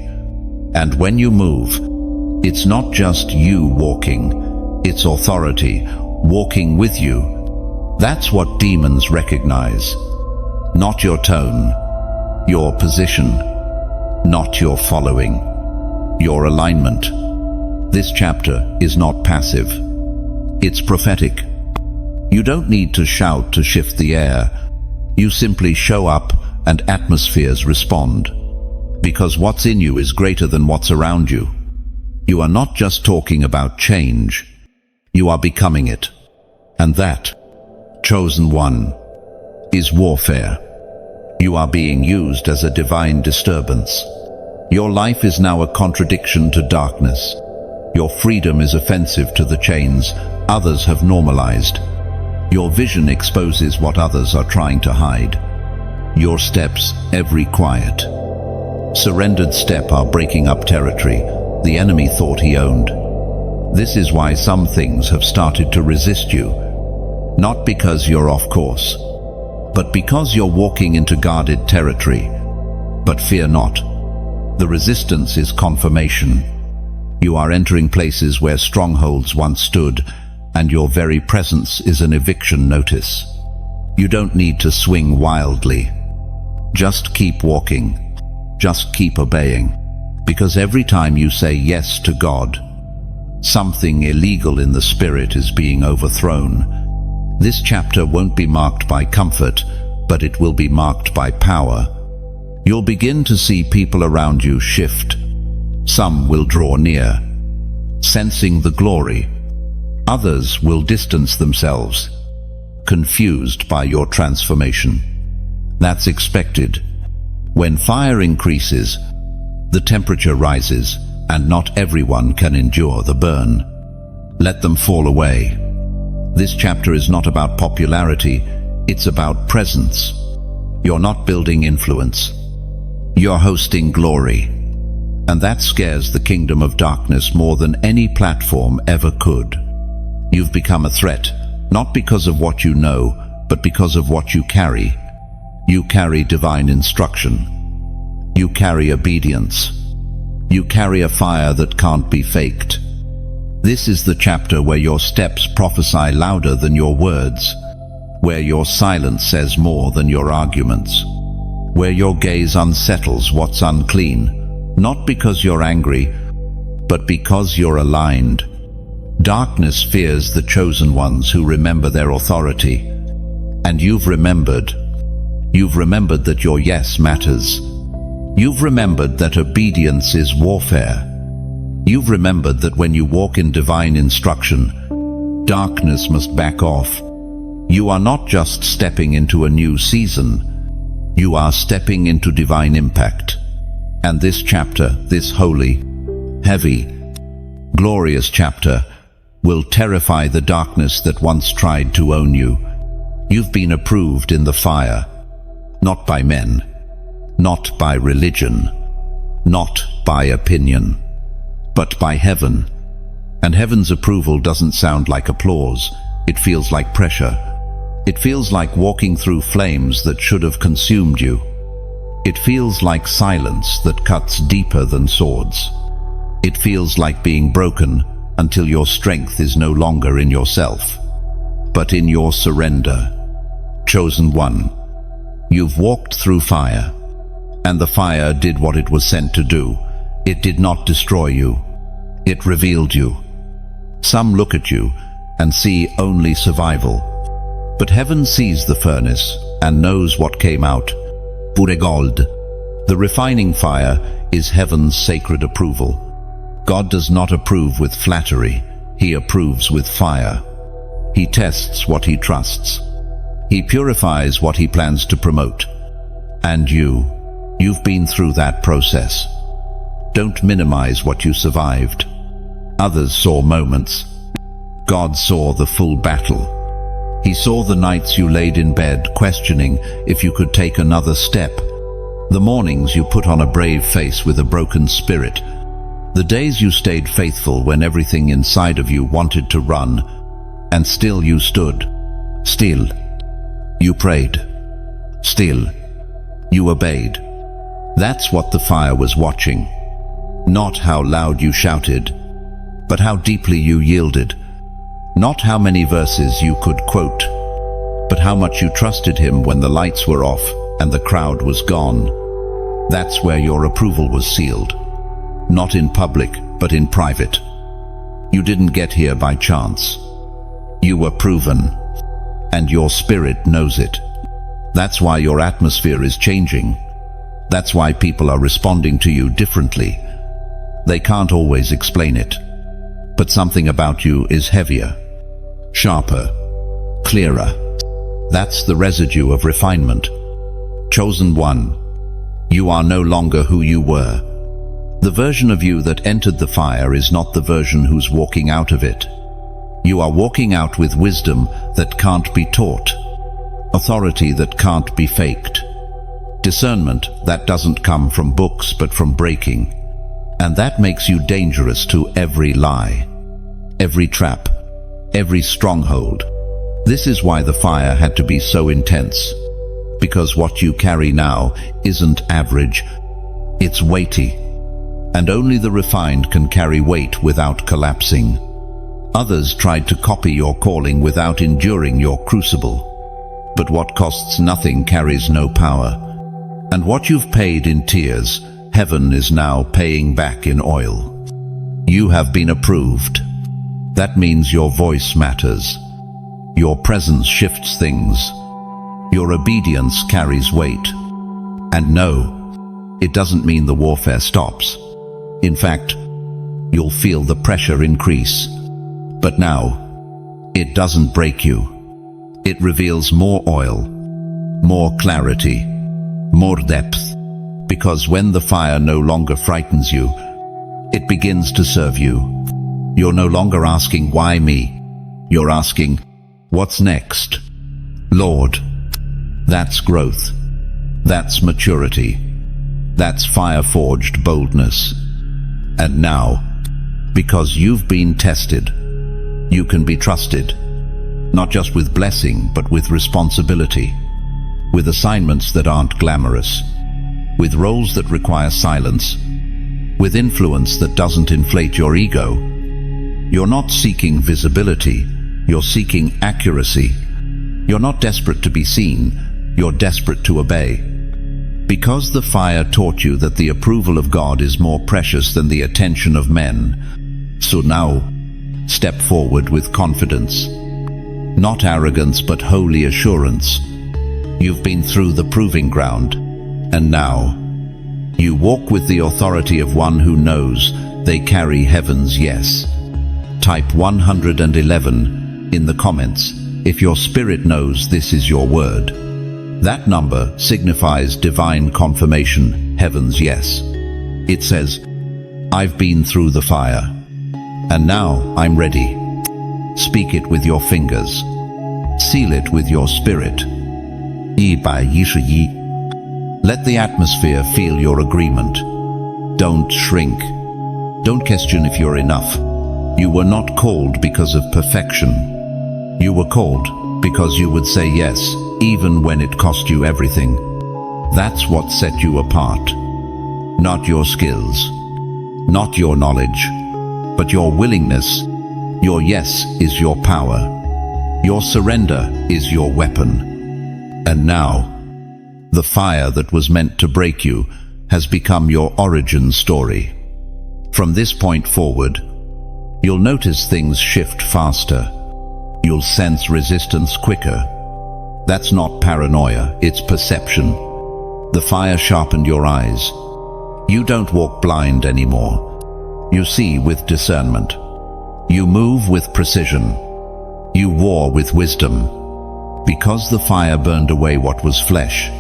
and when you move, it's not just you walking, it's authority walking with you. That's what demons recognize. Not your tone, your position, not your following, your alignment. This chapter is not passive. It's prophetic. You don't need to shout to shift the air. You simply show up and atmospheres respond. Because what's in you is greater than what's around you. You are not just talking about change. You are becoming it. And that, chosen one, is warfare. You are being used as a divine disturbance. Your life is now a contradiction to darkness. Your freedom is offensive to the chains others have normalized. Your vision exposes what others are trying to hide. Your steps, every quiet, surrendered step, are breaking up territory the enemy thought he owned. This is why some things have started to resist you. Not because you're off course, but because you're walking into guarded territory. But fear not. The resistance is confirmation. You are entering places where strongholds once stood, and your very presence is an eviction notice. You don't need to swing wildly. Just keep walking. Just keep obeying. Because every time you say yes to God, something illegal in the spirit is being overthrown. This chapter won't be marked by comfort, but it will be marked by power. You'll begin to see people around you shift. Some will draw near, sensing the glory. Others will distance themselves, confused by your transformation. That's expected. When fire increases, the temperature rises, and not everyone can endure the burn. Let them fall away. This chapter is not about popularity, it's about presence. You're not building influence. You're hosting glory. And that scares the kingdom of darkness more than any platform ever could. You've become a threat, not because of what you know, but because of what you carry. You carry divine instruction. You carry obedience. You carry a fire that can't be faked. This is the chapter where your steps prophesy louder than your words, where your silence says more than your arguments, where your gaze unsettles what's unclean, not because you're angry, but because you're aligned. Darkness fears the chosen ones who remember their authority, and you've remembered. You've remembered that your yes matters. You've remembered that obedience is warfare. You've remembered that when you walk in divine instruction, darkness must back off. You are not just stepping into a new season. You are stepping into divine impact. And this chapter, this holy, heavy, glorious chapter, will terrify the darkness that once tried to own you. You've been approved in the fire, not by men, not by religion, not by opinion, but by heaven. And heaven's approval doesn't sound like applause. It feels like pressure. It feels like walking through flames that should have consumed you. It feels like silence that cuts deeper than swords. It feels like being broken until your strength is no longer in yourself, but in your surrender. Chosen one, you've walked through fire, and the fire did what it was sent to do. It did not destroy you. It revealed you. Some look at you and see only survival, but heaven sees the furnace and knows what came out. Pure gold. The refining fire is heaven's sacred approval. God does not approve with flattery. He approves with fire. He tests what he trusts. He purifies what he plans to promote. And you've been through that process. Don't minimize what you survived. Others saw moments. God saw the full battle. He saw the nights you laid in bed questioning if you could take another step, the mornings you put on a brave face with a broken spirit, the days you stayed faithful when everything inside of you wanted to run, and still you stood. Still, you prayed. Still, you obeyed. That's what the fire was watching. Not how loud you shouted, but how deeply you yielded. Not how many verses you could quote, but how much you trusted him when the lights were off and the crowd was gone. That's where your approval was sealed. Not in public, but in private. You didn't get here by chance. You were proven, and your spirit knows it. That's why your atmosphere is changing. That's why people are responding to you differently. They can't always explain it, but something about you is heavier, sharper, clearer. That's the residue of refinement. Chosen one, you are no longer who you were. The version of you that entered the fire is not the version who's walking out of it. You are walking out with wisdom that can't be taught, authority that can't be faked, discernment that doesn't come from books but from breaking. And that makes you dangerous to every lie, every trap, every stronghold. This is why the fire had to be so intense, because what you carry now isn't average, it's weighty. And only the refined can carry weight without collapsing. Others tried to copy your calling without enduring your crucible. But what costs nothing carries no power. And what you've paid in tears, heaven is now paying back in oil. You have been approved. That means your voice matters. Your presence shifts things. Your obedience carries weight. And no, it doesn't mean the warfare stops. In fact, you'll feel the pressure increase. But now, it doesn't break you. It reveals more oil, more clarity, more depth. Because when the fire no longer frightens you, it begins to serve you. You're no longer asking, why me? You're asking, what's next? Lord, that's growth. That's maturity. That's fire-forged boldness. And now, because you've been tested, you can be trusted, not just with blessing, but with responsibility, with assignments that aren't glamorous, with roles that require silence, with influence that doesn't inflate your ego. You're not seeking visibility, you're seeking accuracy. You're not desperate to be seen, you're desperate to obey. Because the fire taught you that the approval of God is more precious than the attention of men. So now, step forward with confidence. Not arrogance, but holy assurance. You've been through the proving ground, and now you walk with the authority of one who knows they carry heaven's yes. Type 111 in the comments if your spirit knows this is your word. That number signifies divine confirmation, heaven's yes. It says, I've been through the fire, and now I'm ready. Speak it with your fingers. Seal it with your spirit. 111. Let the atmosphere feel your agreement. Don't shrink. Don't question if you're enough. You were not called because of perfection. You were called because you would say yes, even when it cost you everything. That's what set you apart. Not your skills, not your knowledge, but your willingness. Your yes is your power. Your surrender is your weapon. And now, the fire that was meant to break you has become your origin story. From this point forward, you'll notice things shift faster. You'll sense resistance quicker. That's not paranoia, it's perception. The fire sharpened your eyes. You don't walk blind anymore. You see with discernment. You move with precision. You war with wisdom. Because the fire burned away what was flesh,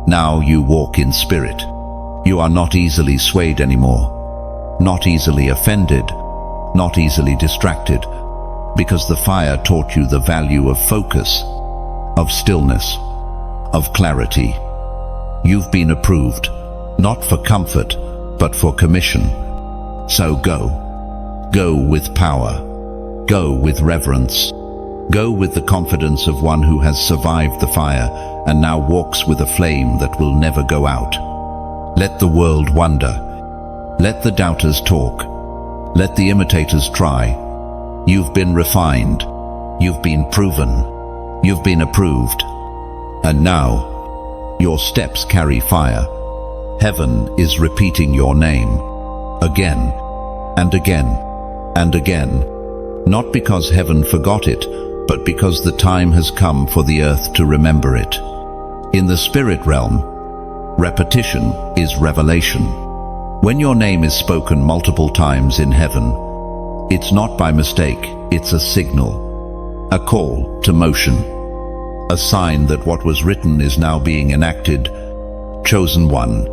now you walk in spirit. You are not easily swayed anymore. Not easily offended. Not easily distracted. Because the fire taught you the value of focus, of stillness, of clarity. You've been approved, not for comfort, but for commission. So go. Go with power. Go with reverence. Go with the confidence of one who has survived the fire and now walks with a flame that will never go out. Let the world wonder. Let the doubters talk. Let the imitators try. You've been refined. You've been proven. You've been approved. And now, your steps carry fire. Heaven is repeating your name. Again, and again, and again. Not because heaven forgot it, but because the time has come for the earth to remember it. In the spirit realm, repetition is revelation. When your name is spoken multiple times in heaven, it's not by mistake, it's a signal, a call to motion, a sign that what was written is now being enacted. Chosen one,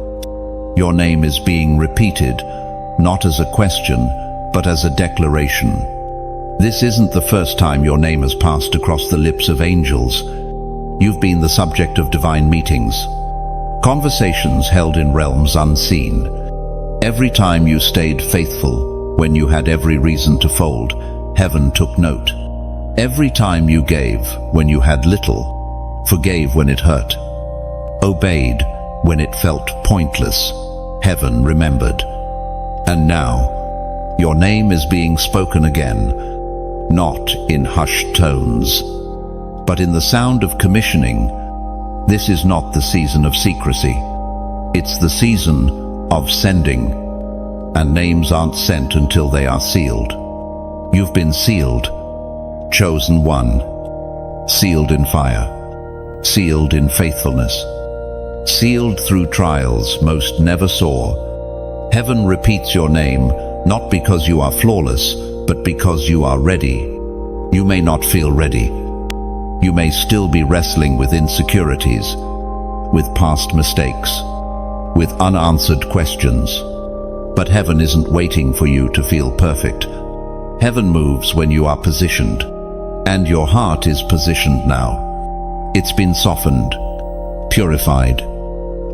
your name is being repeated, not as a question, but as a declaration. This isn't the first time your name has passed across the lips of angels. You've been the subject of divine meetings, conversations held in realms unseen. Every time you stayed faithful when you had every reason to fold, heaven took note. Every time you gave when you had little, forgave when it hurt, obeyed when it felt pointless, heaven remembered. And now, your name is being spoken again, not in hushed tones, but in the sound of commissioning. This is not the season of secrecy. It's the season of sending. And names aren't sent until they are sealed. You've been sealed. Chosen one. Sealed in fire. Sealed in faithfulness. Sealed through trials most never saw. Heaven repeats your name, not because you are flawless, but because you are ready. You may not feel ready. You may still be wrestling with insecurities, with past mistakes, with unanswered questions. But heaven isn't waiting for you to feel perfect. Heaven moves when you are positioned, and your heart is positioned now. It's been softened, purified,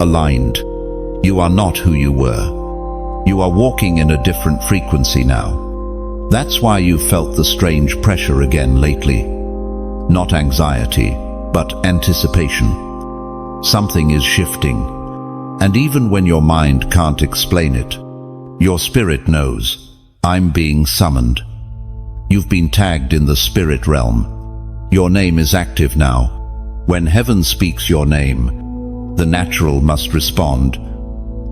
aligned. You are not who you were. You are walking in a different frequency now. That's why you felt the strange pressure again lately. Not anxiety, but anticipation. Something is shifting, and even when your mind can't explain it, your spirit knows. I'm being summoned. You've been tagged in the spirit realm. Your name is active now. When heaven speaks your name, the natural must respond.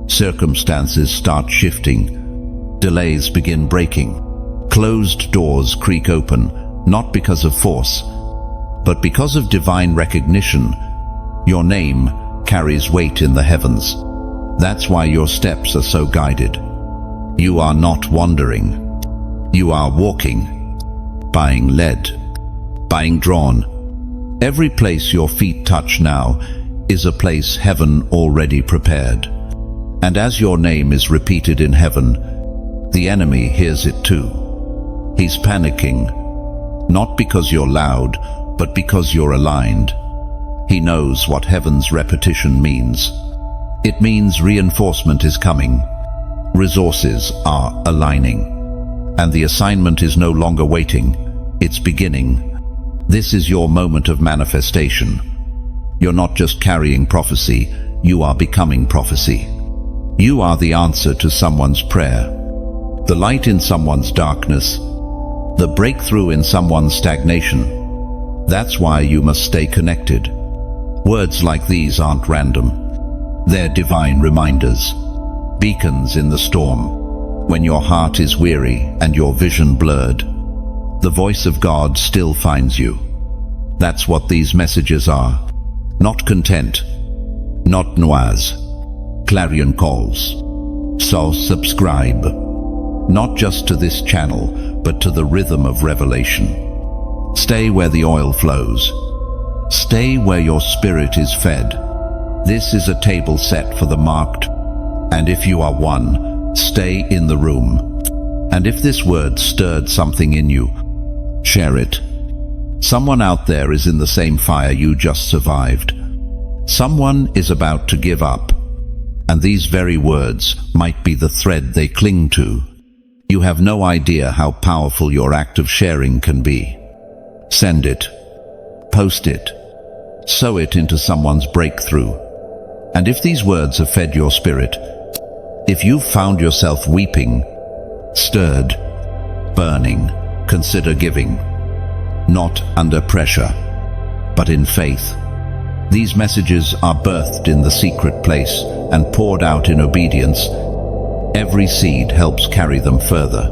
Circumstances start shifting. Delays begin breaking. Closed doors creak open, not because of force, but because of divine recognition. Your name carries weight in the heavens. That's why your steps are so guided. You are not wandering. You are walking, being led, being drawn. Every place your feet touch now is a place heaven already prepared. And as your name is repeated in heaven, the enemy hears it too. He's panicking, not because you're loud, but because you're aligned. He knows what heaven's repetition means. It means reinforcement is coming. Resources are aligning. And the assignment is no longer waiting, it's beginning. This is your moment of manifestation. You're not just carrying prophecy, you are becoming prophecy. You are the answer to someone's prayer, the light in someone's darkness, the breakthrough in someone's stagnation. That's why you must stay connected. Words like these aren't random. They're divine reminders, beacons in the storm. When your heart is weary and your vision blurred, the voice of God still finds you. That's what these messages are. Not content, not noise, clarion calls. So subscribe, not just to this channel, but to the rhythm of revelation. Stay where the oil flows. Stay where your spirit is fed. This is a table set for the marked, and if you are one, stay in the room. And if this word stirred something in you, share it. Someone out there is in the same fire you just survived. Someone is about to give up, and these very words might be the thread they cling to. You have no idea how powerful your act of sharing can be. Send it, post it, sow it into someone's breakthrough. And if these words have fed your spirit, if you've found yourself weeping, stirred, burning, consider giving. Not under pressure, but in faith. These messages are birthed in the secret place and poured out in obedience. Every seed helps carry them further,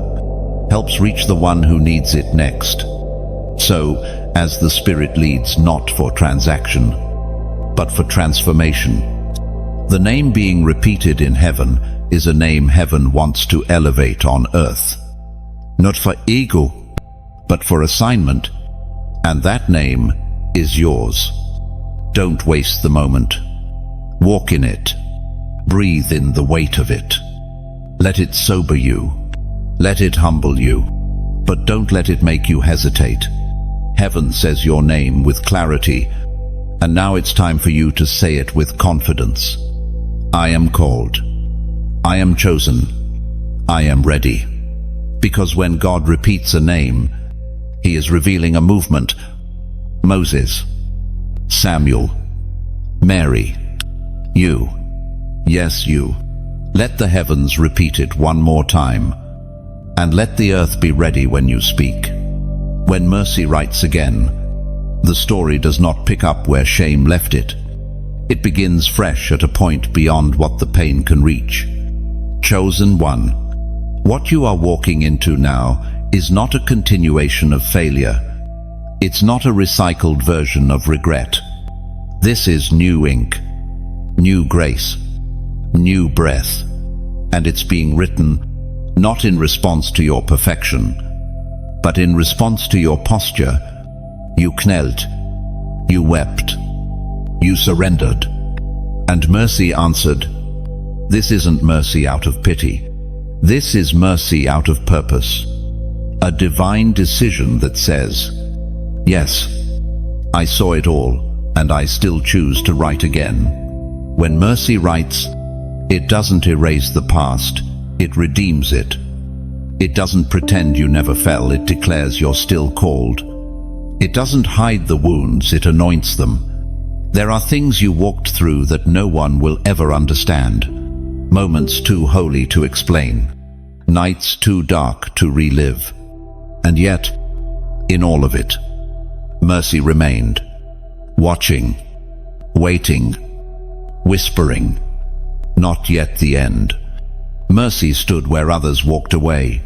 helps reach the one who needs it next. So, as the Spirit leads not for transaction, but for transformation. The name being repeated in heaven is a name heaven wants to elevate on earth. Not for ego, but for assignment. And that name is yours. Don't waste the moment. Walk in it. Breathe in the weight of it. Let it sober you. Let it humble you. But don't let it make you hesitate. Heaven says your name with clarity, and now it's time for you to say it with confidence. I am called. I am chosen. I am ready. Because when God repeats a name, He is revealing a movement. Moses, Samuel, Mary, you. Yes, you. Let the heavens repeat it one more time, and let the earth be ready when you speak. When mercy writes again, the story does not pick up where shame left it. It begins fresh at a point beyond what the pain can reach. Chosen one. What you are walking into now is not a continuation of failure. It's not a recycled version of regret. This is new ink, new grace, new breath, and it's being written not in response to your perfection, but in response to your posture. You knelt, you wept, you surrendered, and mercy answered. This isn't mercy out of pity. This is mercy out of purpose. A divine decision that says, yes, I saw it all, and I still choose to write again. When mercy writes, it doesn't erase the past, it redeems it. It doesn't pretend you never fell, it declares you're still called. It doesn't hide the wounds, it anoints them. There are things you walked through that no one will ever understand. Moments too holy to explain. Nights too dark to relive. And yet, in all of it, mercy remained. Watching, waiting, whispering. Not yet the end. Mercy stood where others walked away.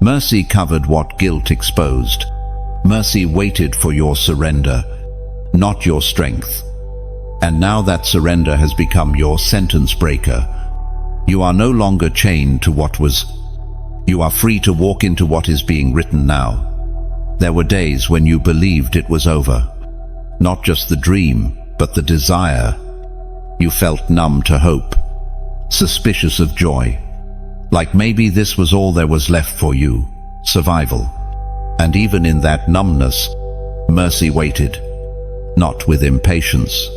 Mercy covered what guilt exposed. Mercy waited for your surrender, not your strength. And now that surrender has become your sentence breaker. You are no longer chained to what was. You are free to walk into what is being written now. There were days when you believed it was over. Not just the dream, but the desire. You felt numb to hope, suspicious of joy. Like maybe this was all there was left for you, survival. And even in that numbness, mercy waited. Not with impatience,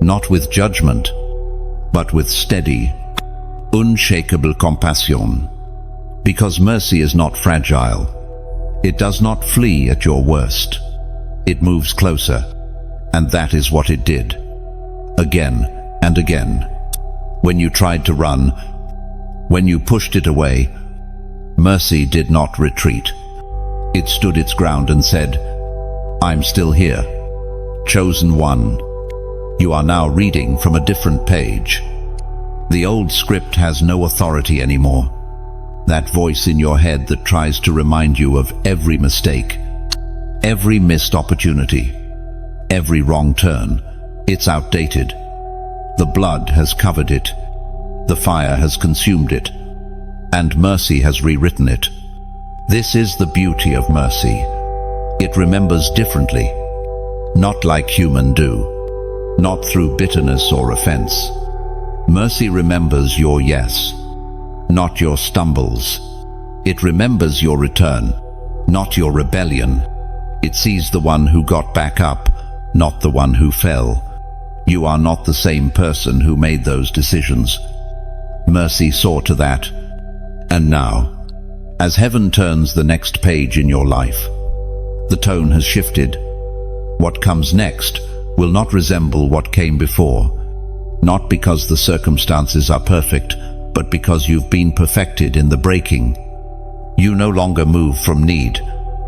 not with judgment, but with steady, unshakable compassion. Because mercy is not fragile. It does not flee at your worst. It moves closer, and that is what it did. Again and again. When you tried to run, when you pushed it away, mercy did not retreat. It stood its ground and said, "I'm still here. Chosen one." You are now reading from a different page. The old script has no authority anymore. That voice in your head that tries to remind you of every mistake, every missed opportunity, every wrong turn, it's outdated. The blood has covered it. The fire has consumed it. And mercy has rewritten it. This is the beauty of mercy. It remembers differently. Not like human do. Not through bitterness or offense. Mercy remembers your yes, not your stumbles. It remembers your return, not your rebellion. It sees the one who got back up, not the one who fell. You are not the same person who made those decisions. Mercy saw to that. And now, as heaven turns the next page in your life, the tone has shifted. What comes next will not resemble what came before, not because the circumstances are perfect, but because you've been perfected in the breaking. You no longer move from need,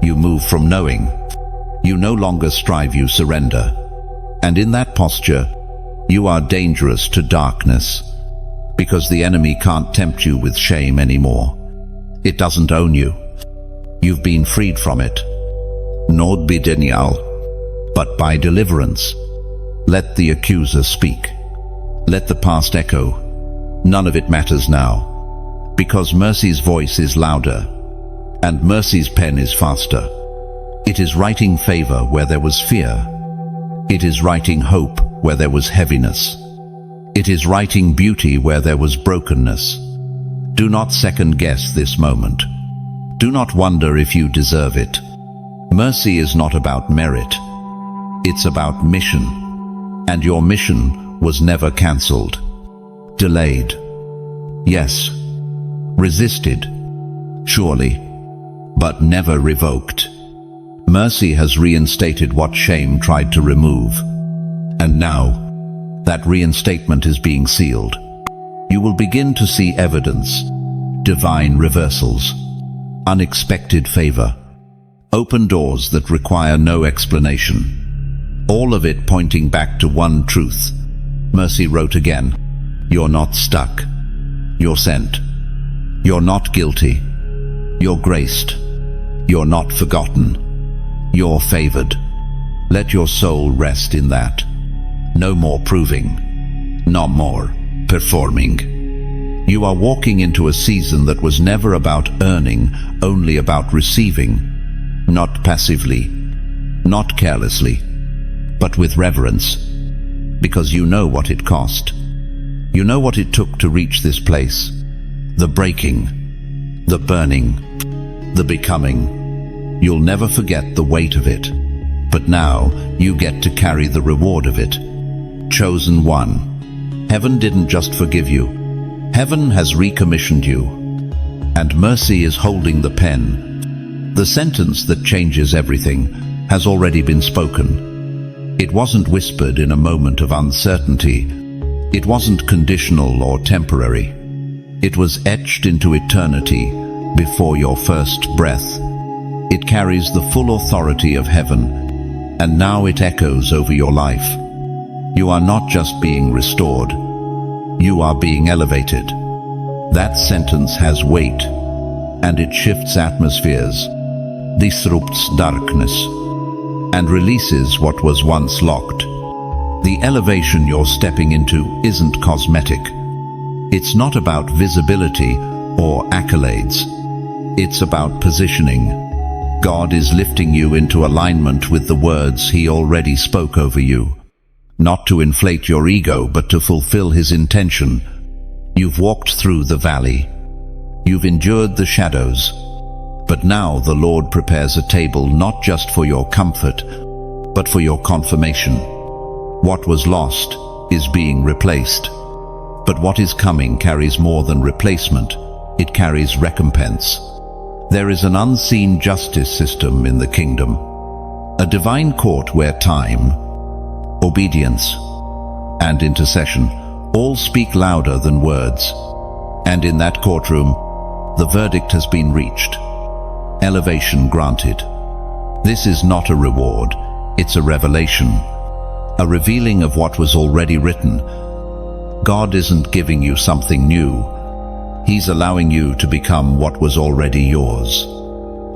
you move from knowing. You no longer strive, you surrender. And in that posture, you are dangerous to darkness, because the enemy can't tempt you with shame anymore. It doesn't own you. You've been freed from it. Not by denial, but by deliverance. Let the accuser speak. Let the past echo. None of it matters now, because mercy's voice is louder, and mercy's pen is faster. It is writing favor where there was fear. It is writing hope where there was heaviness. It is writing beauty where there was brokenness. Do not second-guess this moment. Do not wonder if you deserve it. Mercy is not about merit. It's about mission. And your mission was never cancelled. Delayed. Yes. Resisted. Surely. But never revoked. Mercy has reinstated what shame tried to remove. And now, that reinstatement is being sealed. You will begin to see evidence, divine reversals, unexpected favor, open doors that require no explanation. All of it pointing back to one truth. Mercy wrote again, "You're not stuck. You're sent. You're not guilty. You're graced. You're not forgotten. You're favored." Let your soul rest in that. No more proving. No more performing. You are walking into a season that was never about earning, only about receiving. Not passively, not carelessly, but with reverence. Because you know what it cost. You know what it took to reach this place. The breaking, the burning, the becoming. You'll never forget the weight of it. But now you get to carry the reward of it. Chosen one. Heaven didn't just forgive you. Heaven has recommissioned you. And mercy is holding the pen. The sentence that changes everything has already been spoken. It wasn't whispered in a moment of uncertainty. It wasn't conditional or temporary. It was etched into eternity before your first breath. It carries the full authority of heaven, and now it echoes over your life. You are not just being restored. You are being elevated. That sentence has weight, and it shifts atmospheres, disrupts darkness, and releases what was once locked. The elevation you're stepping into isn't cosmetic. It's not about visibility or accolades. It's about positioning. God is lifting you into alignment with the words He already spoke over you. Not to inflate your ego, but to fulfill His intention. You've walked through the valley. You've endured the shadows. But now the Lord prepares a table not just for your comfort, but for your confirmation. What was lost is being replaced. But what is coming carries more than replacement. It carries recompense. There is an unseen justice system in the kingdom. A divine court where time, obedience, and intercession all speak louder than words. And in that courtroom, the verdict has been reached. Elevation granted. This is not a reward, it's a revelation. A revealing of what was already written. God isn't giving you something new. He's allowing you to become what was already yours.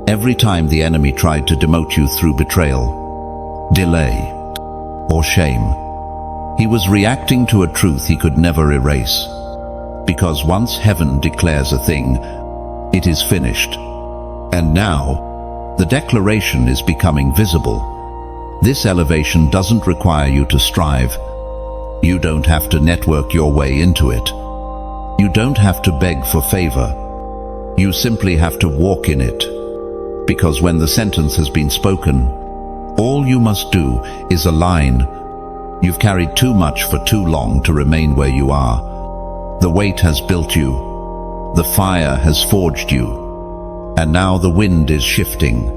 Every time the enemy tried to demote you through betrayal, delay, or shame, he was reacting to a truth he could never erase. Because once heaven declares a thing, it is finished. And now, the declaration is becoming visible. This elevation doesn't require you to strive. You don't have to network your way into it. You don't have to beg for favor. You simply have to walk in it. Because when the sentence has been spoken, all you must do is align. You've carried too much for too long to remain where you are. The weight has built you. The fire has forged you. And now the wind is shifting.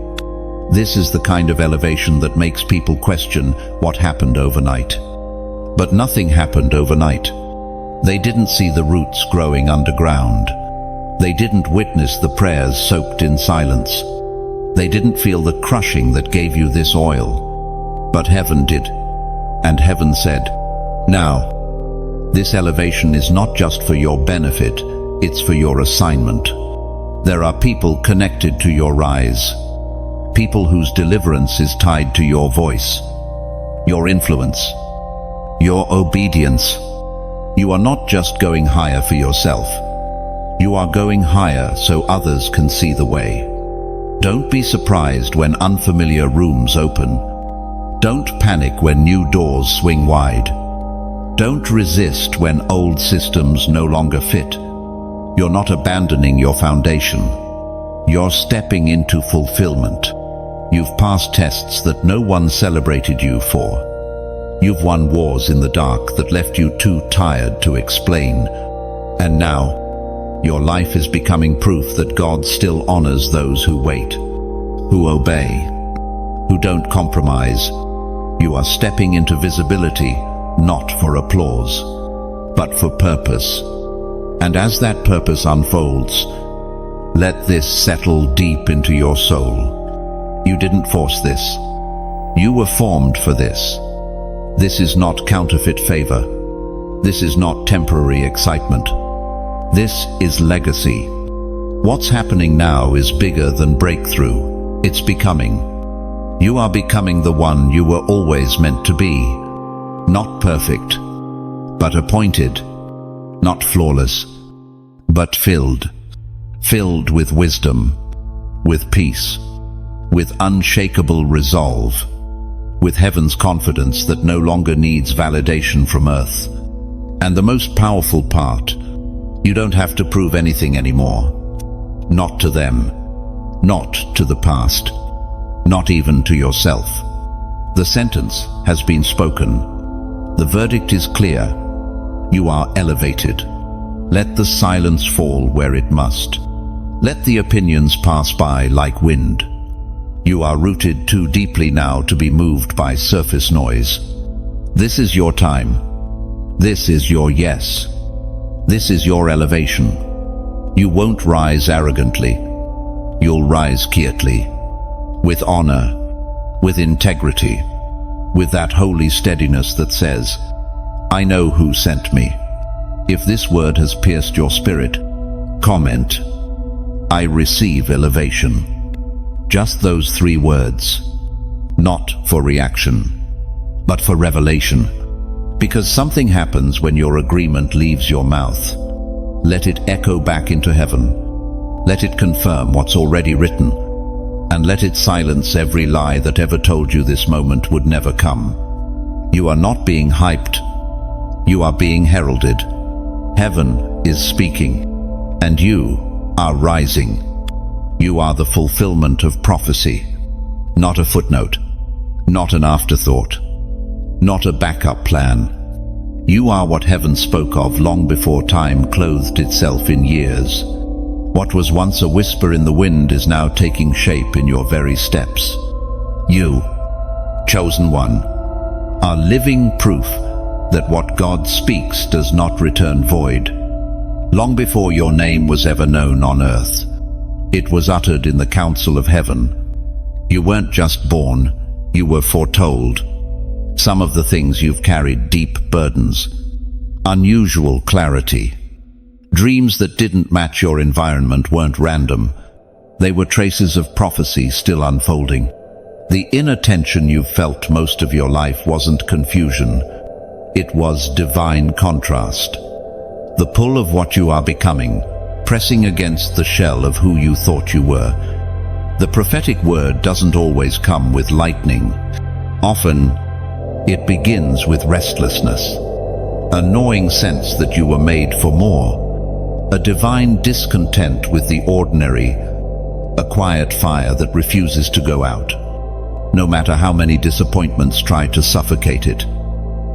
This is the kind of elevation that makes people question what happened overnight. But nothing happened overnight. They didn't see the roots growing underground. They didn't witness the prayers soaked in silence. They didn't feel the crushing that gave you this oil. But heaven did. And heaven said, "Now, this elevation is not just for your benefit, it's for your assignment." There are people connected to your rise. People whose deliverance is tied to your voice, your influence, your obedience. You are not just going higher for yourself. You are going higher so others can see the way. Don't be surprised when unfamiliar rooms open. Don't panic when new doors swing wide. Don't resist when old systems no longer fit. You're not abandoning your foundation. You're stepping into fulfillment. You've passed tests that no one celebrated you for. You've won wars in the dark that left you too tired to explain. And now, your life is becoming proof that God still honors those who wait, who obey, who don't compromise. You are stepping into visibility, not for applause, but for purpose. And as that purpose unfolds, let this settle deep into your soul. You didn't force this. You were formed for this. This is not counterfeit favor. This is not temporary excitement. This is legacy. What's happening now is bigger than breakthrough. It's becoming. You are becoming the one you were always meant to be. Not perfect, but appointed. Not flawless, but filled. Filled with wisdom, with peace, with unshakable resolve, with heaven's confidence that no longer needs validation from earth. And the most powerful part, you don't have to prove anything anymore. Not to them, not to the past, not even to yourself. The sentence has been spoken. The verdict is clear. You are elevated. Let the silence fall where it must. Let the opinions pass by like wind. You are rooted too deeply now to be moved by surface noise. This is your time. This is your yes. This is your elevation. You won't rise arrogantly. You'll rise quietly, with honor, with integrity, with that holy steadiness that says, "I know who sent me." If this word has pierced your spirit, comment, "I receive elevation." Just those 3 words, not for reaction, but for revelation. Because something happens when your agreement leaves your mouth. Let it echo back into heaven. Let it confirm what's already written. And let it silence every lie that ever told you this moment would never come. You are not being hyped. You are being heralded. Heaven is speaking, and you are rising. You are the fulfillment of prophecy, not a footnote, not an afterthought, not a backup plan. You are what heaven spoke of long before time clothed itself in years. What was once a whisper in the wind is now taking shape in your very steps. You, chosen one, are living proof that what God speaks does not return void. Long before your name was ever known on earth, it was uttered in the council of heaven. You weren't just born, you were foretold. Some of the things you've carried: deep burdens, unusual clarity. Dreams that didn't match your environment weren't random. They were traces of prophecy still unfolding. The inner tension you've felt most of your life wasn't confusion. It was divine contrast. The pull of what you are becoming, pressing against the shell of who you thought you were. The prophetic word doesn't always come with lightning. Often, it begins with restlessness, a gnawing sense that you were made for more, a divine discontent with the ordinary, a quiet fire that refuses to go out, no matter how many disappointments try to suffocate it.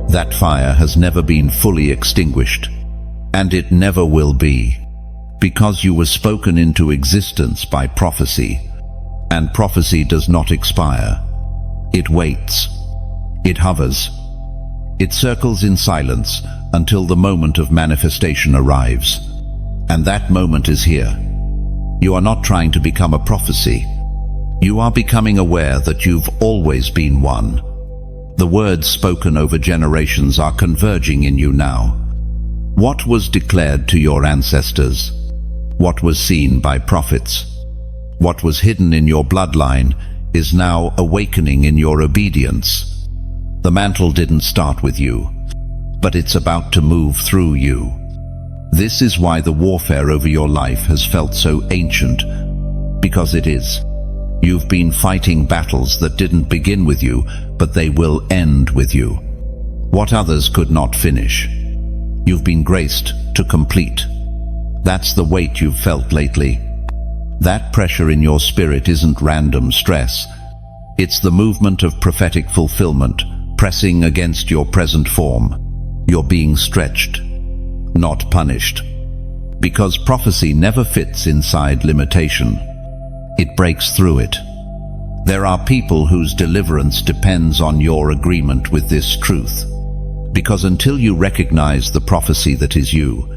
That fire has never been fully extinguished, and it never will be, because you were spoken into existence by prophecy, and prophecy does not expire. It waits. It hovers. It circles in silence until the moment of manifestation arrives. And that moment is here. You are not trying to become a prophecy. You are becoming aware that you've always been one. The words spoken over generations are converging in you now. What was declared to your ancestors, what was seen by prophets, what was hidden in your bloodline is now awakening in your obedience. The mantle didn't start with you, but it's about to move through you. This is why the warfare over your life has felt so ancient, because it is. You've been fighting battles that didn't begin with you, but they will end with you. What others could not finish, you've been graced to complete. That's the weight you've felt lately. That pressure in your spirit isn't random stress. It's the movement of prophetic fulfillment, pressing against your present form. You're being stretched, not punished. Because prophecy never fits inside limitation. It breaks through it. There are people whose deliverance depends on your agreement with this truth. Because until you recognize the prophecy that is you,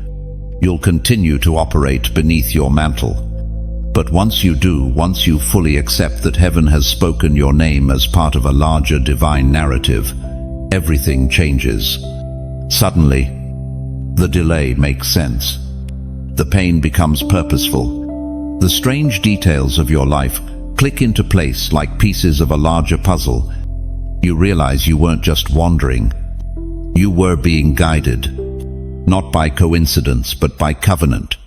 you'll continue to operate beneath your mantle. But once you do, once you fully accept that heaven has spoken your name as part of a larger divine narrative, everything changes. Suddenly, the delay makes sense. The pain becomes purposeful. The strange details of your life click into place like pieces of a larger puzzle. You realize you weren't just wandering. You were being guided, not by coincidence, but by covenant.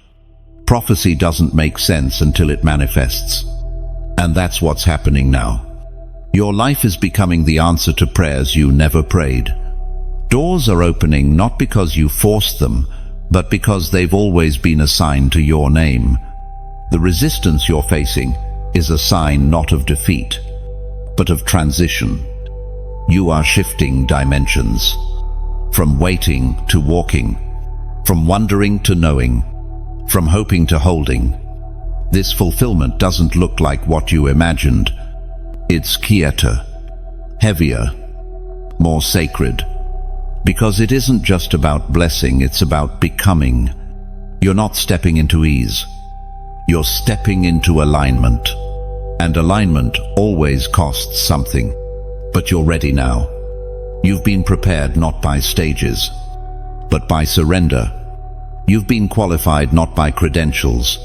Prophecy doesn't make sense until it manifests. And that's what's happening now. Your life is becoming the answer to prayers you never prayed. Doors are opening not because you forced them, but because they've always been assigned to your name. The resistance you're facing is a sign not of defeat, but of transition. You are shifting dimensions, from waiting to walking, from wondering to knowing, from hoping to holding. This fulfillment doesn't look like what you imagined. It's quieter, heavier, more sacred. Because it isn't just about blessing, it's about becoming. You're not stepping into ease. You're stepping into alignment. And alignment always costs something. But you're ready now. You've been prepared not by stages, but by surrender. You've been qualified not by credentials,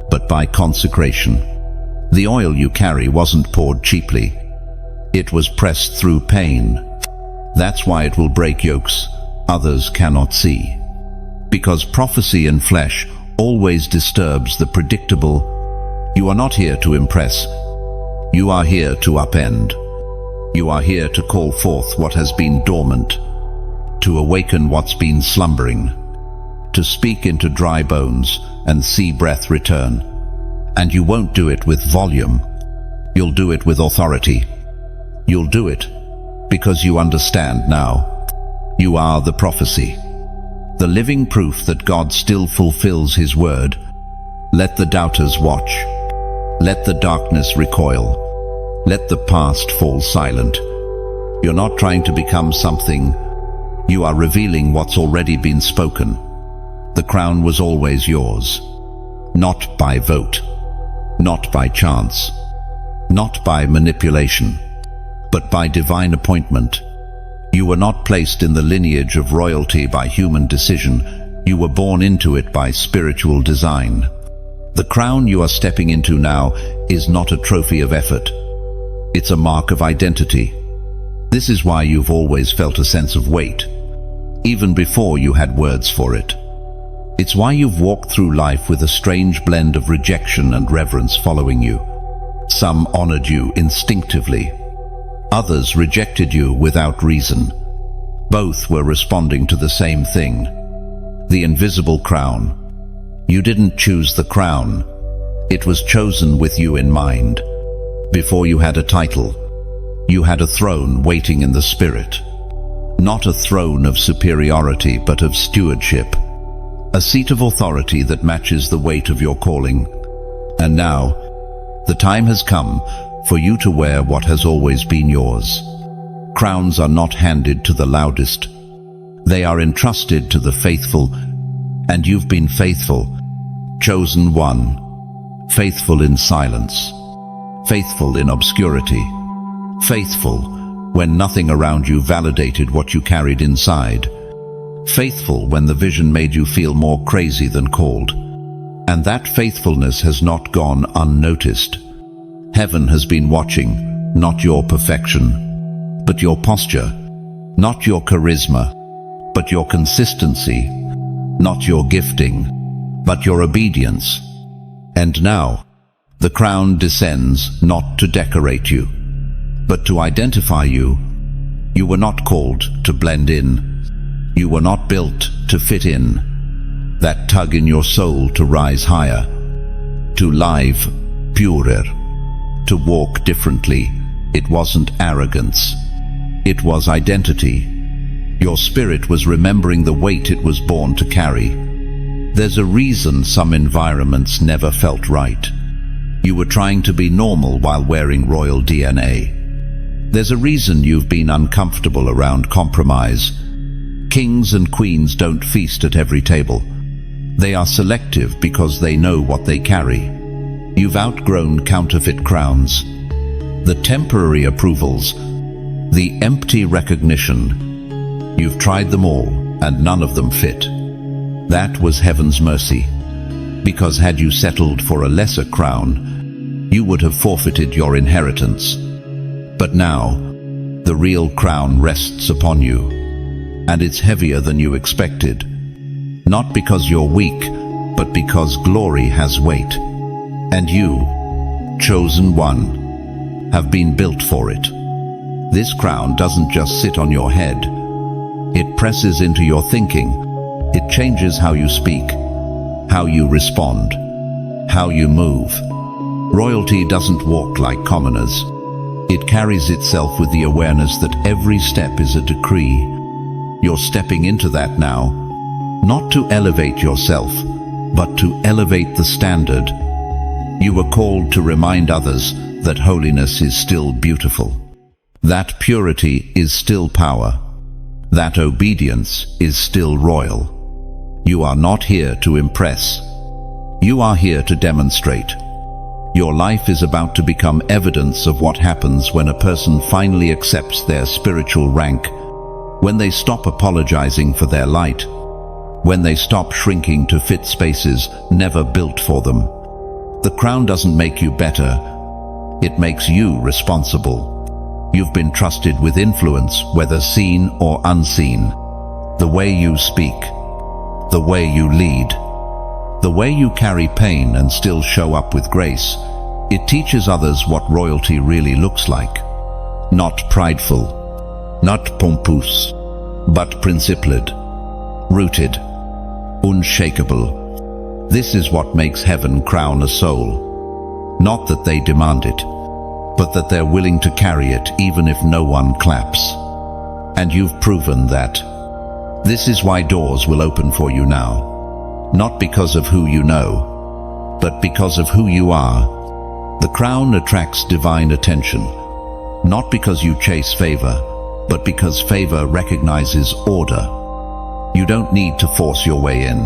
but by consecration. The oil you carry wasn't poured cheaply. It was pressed through pain. That's why it will break yokes others cannot see. Because prophecy in flesh always disturbs the predictable. You are not here to impress. You are here to upend. You are here to call forth what has been dormant, to awaken what's been slumbering, to speak into dry bones and see breath return. And you won't do it with volume. You'll do it with authority. You'll do it because you understand now. You are the prophecy, the living proof that God still fulfills His word. Let the doubters watch. Let the darkness recoil. Let the past fall silent. You're not trying to become something. You are revealing what's already been spoken. The crown was always yours. Not by vote. Not by chance. Not by manipulation. But by divine appointment. You were not placed in the lineage of royalty by human decision. You were born into it by spiritual design. The crown you are stepping into now is not a trophy of effort. It's a mark of identity. This is why you've always felt a sense of weight, even before you had words for it. It's why you've walked through life with a strange blend of rejection and reverence following you. Some honored you instinctively. Others rejected you without reason. Both were responding to the same thing. The invisible crown. You didn't choose the crown. It was chosen with you in mind. Before you had a title, you had a throne waiting in the spirit. Not a throne of superiority, but of stewardship. A seat of authority that matches the weight of your calling. And now, the time has come for you to wear what has always been yours. Crowns are not handed to the loudest. They are entrusted to the faithful, and you've been faithful, chosen one, faithful in silence, faithful in obscurity, faithful when nothing around you validated what you carried inside, faithful when the vision made you feel more crazy than called. And that faithfulness has not gone unnoticed. Heaven has been watching, not your perfection, but your posture, not your charisma, but your consistency, not your gifting, but your obedience. And now, the crown descends not to decorate you, but to identify you. You were not called to blend in. You were not built to fit in. That tug in your soul to rise higher, to live purer, to walk differently. It wasn't arrogance. It was identity. Your spirit was remembering the weight it was born to carry. There's a reason some environments never felt right. You were trying to be normal while wearing royal DNA. There's a reason you've been uncomfortable around compromise. Kings and queens don't feast at every table. They are selective because they know what they carry. You've outgrown counterfeit crowns, the temporary approvals, the empty recognition. You've tried them all, and none of them fit. That was heaven's mercy, because had you settled for a lesser crown, you would have forfeited your inheritance. But now, the real crown rests upon you, and it's heavier than you expected. Not because you're weak, but because glory has weight. And you, chosen one, have been built for it. This crown doesn't just sit on your head. It presses into your thinking. It changes how you speak, how you respond, how you move. Royalty doesn't walk like commoners. It carries itself with the awareness that every step is a decree. You're stepping into that now, not to elevate yourself, but to elevate the standard. You were called to remind others that holiness is still beautiful, that purity is still power, that obedience is still royal. You are not here to impress. You are here to demonstrate. Your life is about to become evidence of what happens when a person finally accepts their spiritual rank, when they stop apologizing for their light, when they stop shrinking to fit spaces never built for them. The crown doesn't make you better. It makes you responsible. You've been trusted with influence, whether seen or unseen. The way you speak, the way you lead, the way you carry pain and still show up with grace, it teaches others what royalty really looks like. Not prideful, not pompous, but principled, rooted, unshakable. This is what makes heaven crown a soul. Not that they demand it, but that they're willing to carry it even if no one claps. And you've proven that. This is why doors will open for you now. Not because of who you know, but because of who you are. The crown attracts divine attention, not because you chase favor, but because favor recognizes order. You don't need to force your way in.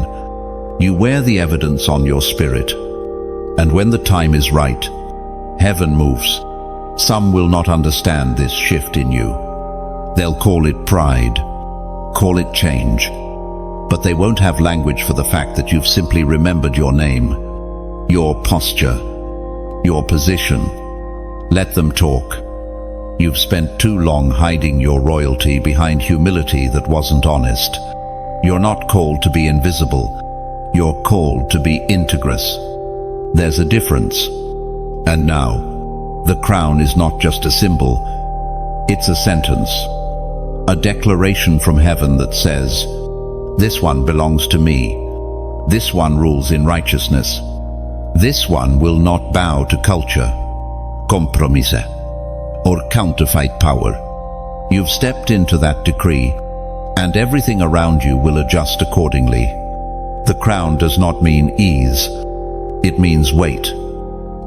You wear the evidence on your spirit. And when the time is right, heaven moves. Some will not understand this shift in you. They'll call it pride, call it change, but they won't have language for the fact that you've simply remembered your name, your posture, your position. Let them talk. You've spent too long hiding your royalty behind humility that wasn't honest. You're not called to be invisible. You're called to be integrous. There's a difference. And now, the crown is not just a symbol, it's a sentence. A declaration from heaven that says, this one belongs to me. This one rules in righteousness. This one will not bow to culture, compromise, or counterfeit power. You've stepped into that decree, and everything around you will adjust accordingly. The crown does not mean ease, it means weight.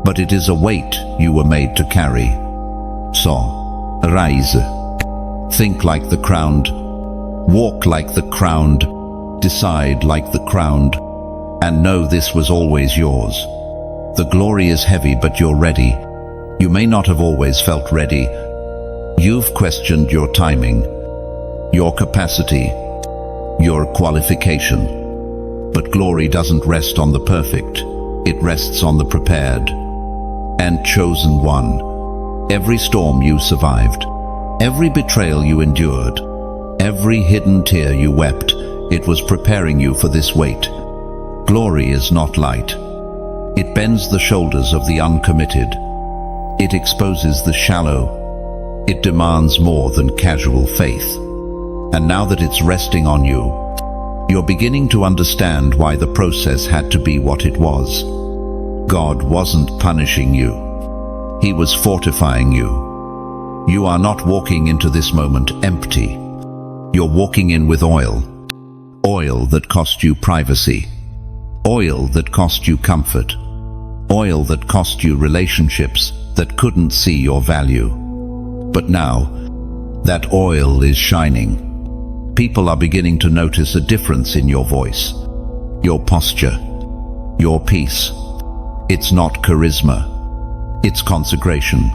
But it is a weight you were made to carry. So, rise. Think like the crowned, walk like the crowned, decide like the crowned, and know this was always yours. The glory is heavy, but you're ready. You may not have always felt ready. You've questioned your timing, your capacity, your qualification. But glory doesn't rest on the perfect, it rests on the prepared and chosen one. Every storm you survived, every betrayal you endured, every hidden tear you wept, it was preparing you for this weight. Glory is not light. It bends the shoulders of the uncommitted. It exposes the shallow. It demands more than casual faith. And now that it's resting on you, you're beginning to understand why the process had to be what it was. God wasn't punishing you. He was fortifying you. You are not walking into this moment empty. You're walking in with oil. Oil that cost you privacy. Oil that cost you comfort. Oil that cost you relationships that couldn't see your value. But now, that oil is shining. People are beginning to notice a difference in your voice, your posture, your peace. It's not charisma, it's consecration.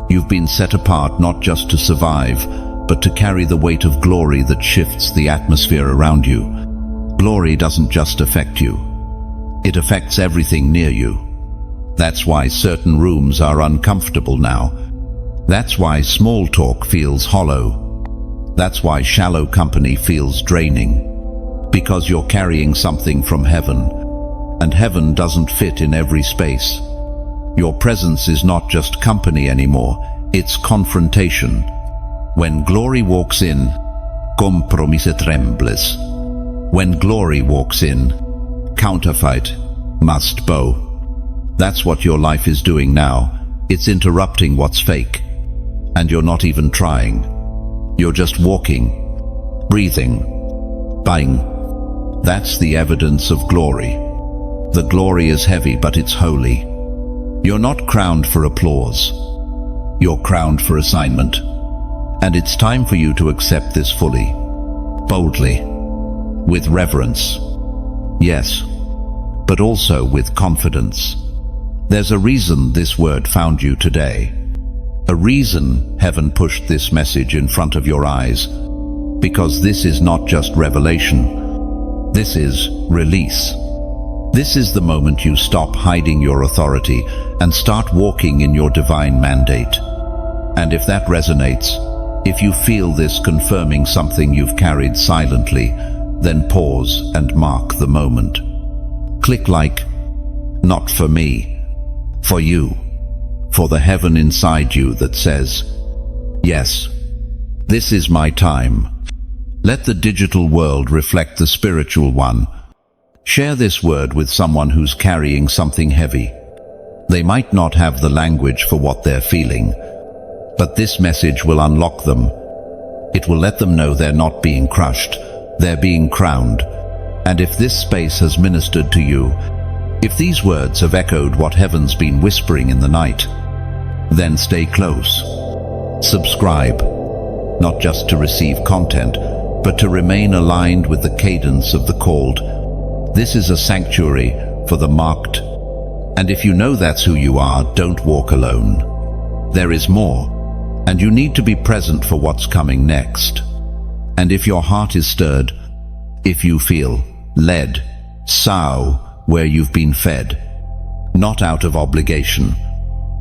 You've been set apart not just to survive, but to carry the weight of glory that shifts the atmosphere around you. Glory doesn't just affect you, it affects everything near you. That's why certain rooms are uncomfortable now. That's why small talk feels hollow. That's why shallow company feels draining. Because you're carrying something from heaven, and heaven doesn't fit in every space. Your presence is not just company anymore, it's confrontation. When glory walks in, compromise trembles. When glory walks in, counterfeit must bow. That's what your life is doing now. It's interrupting what's fake. And you're not even trying. You're just walking, breathing, buying. That's the evidence of glory. The glory is heavy, but it's holy. You're not crowned for applause. You're crowned for assignment. And it's time for you to accept this fully, boldly, with reverence. Yes, but also with confidence. There's a reason this word found you today. A reason heaven pushed this message in front of your eyes. Because this is not just revelation. This is release. This is the moment you stop hiding your authority and start walking in your divine mandate. And if that resonates, if you feel this confirming something you've carried silently, then pause and mark the moment. Click like, not for me, for you, for the heaven inside you that says, yes, this is my time. Let the digital world reflect the spiritual one. Share this word with someone who's carrying something heavy. They might not have the language for what they're feeling, but this message will unlock them. It will let them know they're not being crushed, they're being crowned. And if this space has ministered to you, if these words have echoed what heaven's been whispering in the night, then stay close. Subscribe, not just to receive content, but to remain aligned with the cadence of the called. This is a sanctuary for the marked. And if you know that's who you are, don't walk alone. There is more, and you need to be present for what's coming next. And if your heart is stirred, if you feel led, sow where you've been fed, not out of obligation,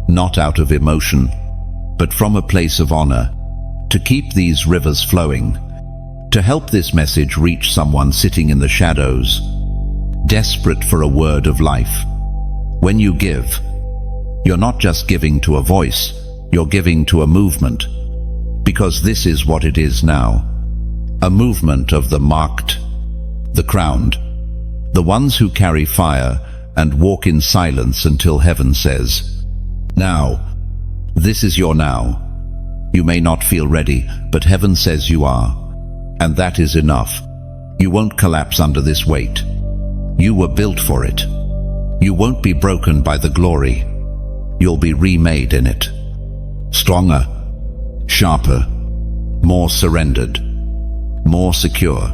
not out of emotion, but from a place of honor, to keep these rivers flowing, to help this message reach someone sitting in the shadows, desperate for a word of life. When you give, you're not just giving to a voice, you're giving to a movement, because this is what it is now. A movement of the marked, the crowned, the ones who carry fire and walk in silence until heaven says, now, this is your now. You may not feel ready, but heaven says you are. And that is enough. You won't collapse under this weight. You were built for it. You won't be broken by the glory. You'll be remade in it. Stronger, sharper, more surrendered, more secure.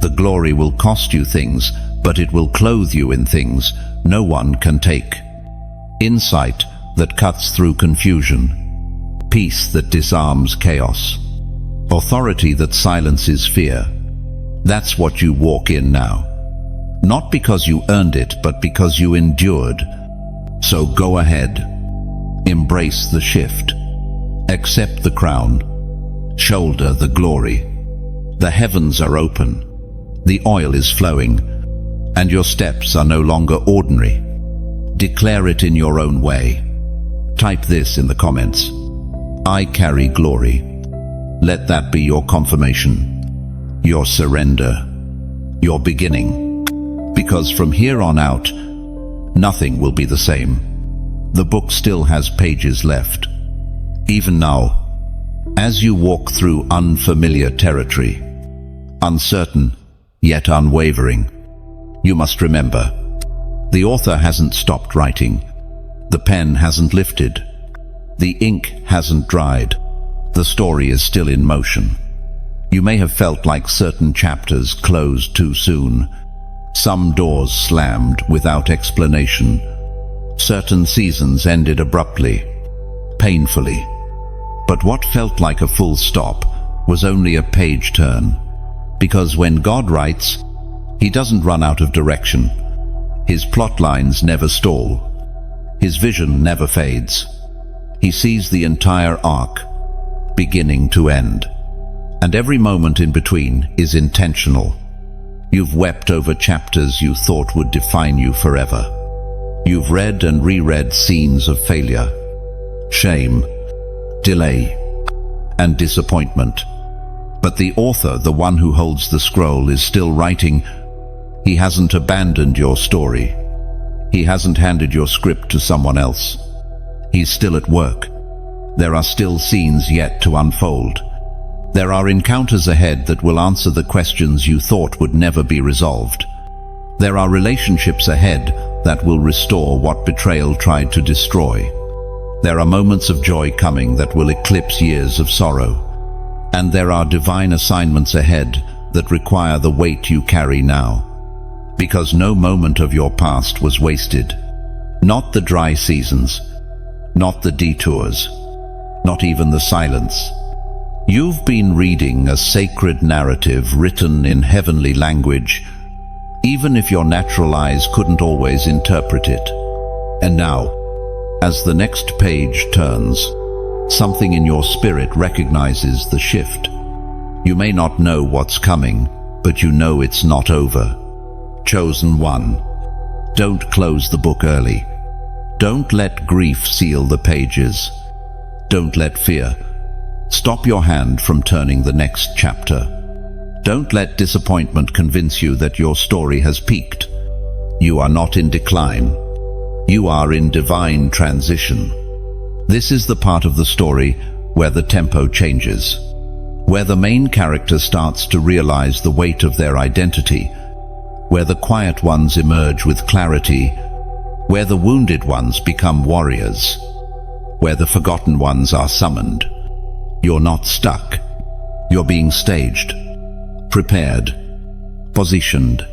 The glory will cost you things, but it will clothe you in things no one can take. Insight that cuts through confusion. Peace that disarms chaos. Authority that silences fear. That's what you walk in now. Not because you earned it, but because you endured. So go ahead. Embrace the shift. Accept the crown. Shoulder the glory. The heavens are open. The oil is flowing. And your steps are no longer ordinary. Declare it in your own way. Type this in the comments. I carry glory. Let that be your confirmation, your surrender, your beginning. Because from here on out, nothing will be the same. The book still has pages left. Even now, as you walk through unfamiliar territory, uncertain yet unwavering, you must remember, the author hasn't stopped writing. The pen hasn't lifted. The ink hasn't dried. The story is still in motion. You may have felt like certain chapters closed too soon. Some doors slammed without explanation. Certain seasons ended abruptly, painfully. But what felt like a full stop was only a page turn. Because when God writes, He doesn't run out of direction. His plot lines never stall. His vision never fades. He sees the entire arc, beginning to end. And every moment in between is intentional. You've wept over chapters you thought would define you forever. You've read and reread scenes of failure, shame, delay, and disappointment. But the author, the one who holds the scroll, is still writing. He hasn't abandoned your story. He hasn't handed your script to someone else. He's still at work. There are still scenes yet to unfold. There are encounters ahead that will answer the questions you thought would never be resolved. There are relationships ahead that will restore what betrayal tried to destroy. There are moments of joy coming that will eclipse years of sorrow. And there are divine assignments ahead that require the weight you carry now. Because no moment of your past was wasted. Not the dry seasons, not the detours, not even the silence. You've been reading a sacred narrative written in heavenly language, even if your natural eyes couldn't always interpret it. And now, as the next page turns, Something in your spirit recognizes the shift. You may not know what's coming, but you know it's not over. Chosen one. Don't close the book early. Don't let grief seal the pages. Don't let fear stop your hand from turning the next chapter. Don't let disappointment convince you that your story has peaked. You are not in decline. You are in divine transition. This is the part of the story where the tempo changes, where the main character starts to realize the weight of their identity, where the quiet ones emerge with clarity, where the wounded ones become warriors, where the forgotten ones are summoned. You're not stuck. You're being staged, prepared, positioned.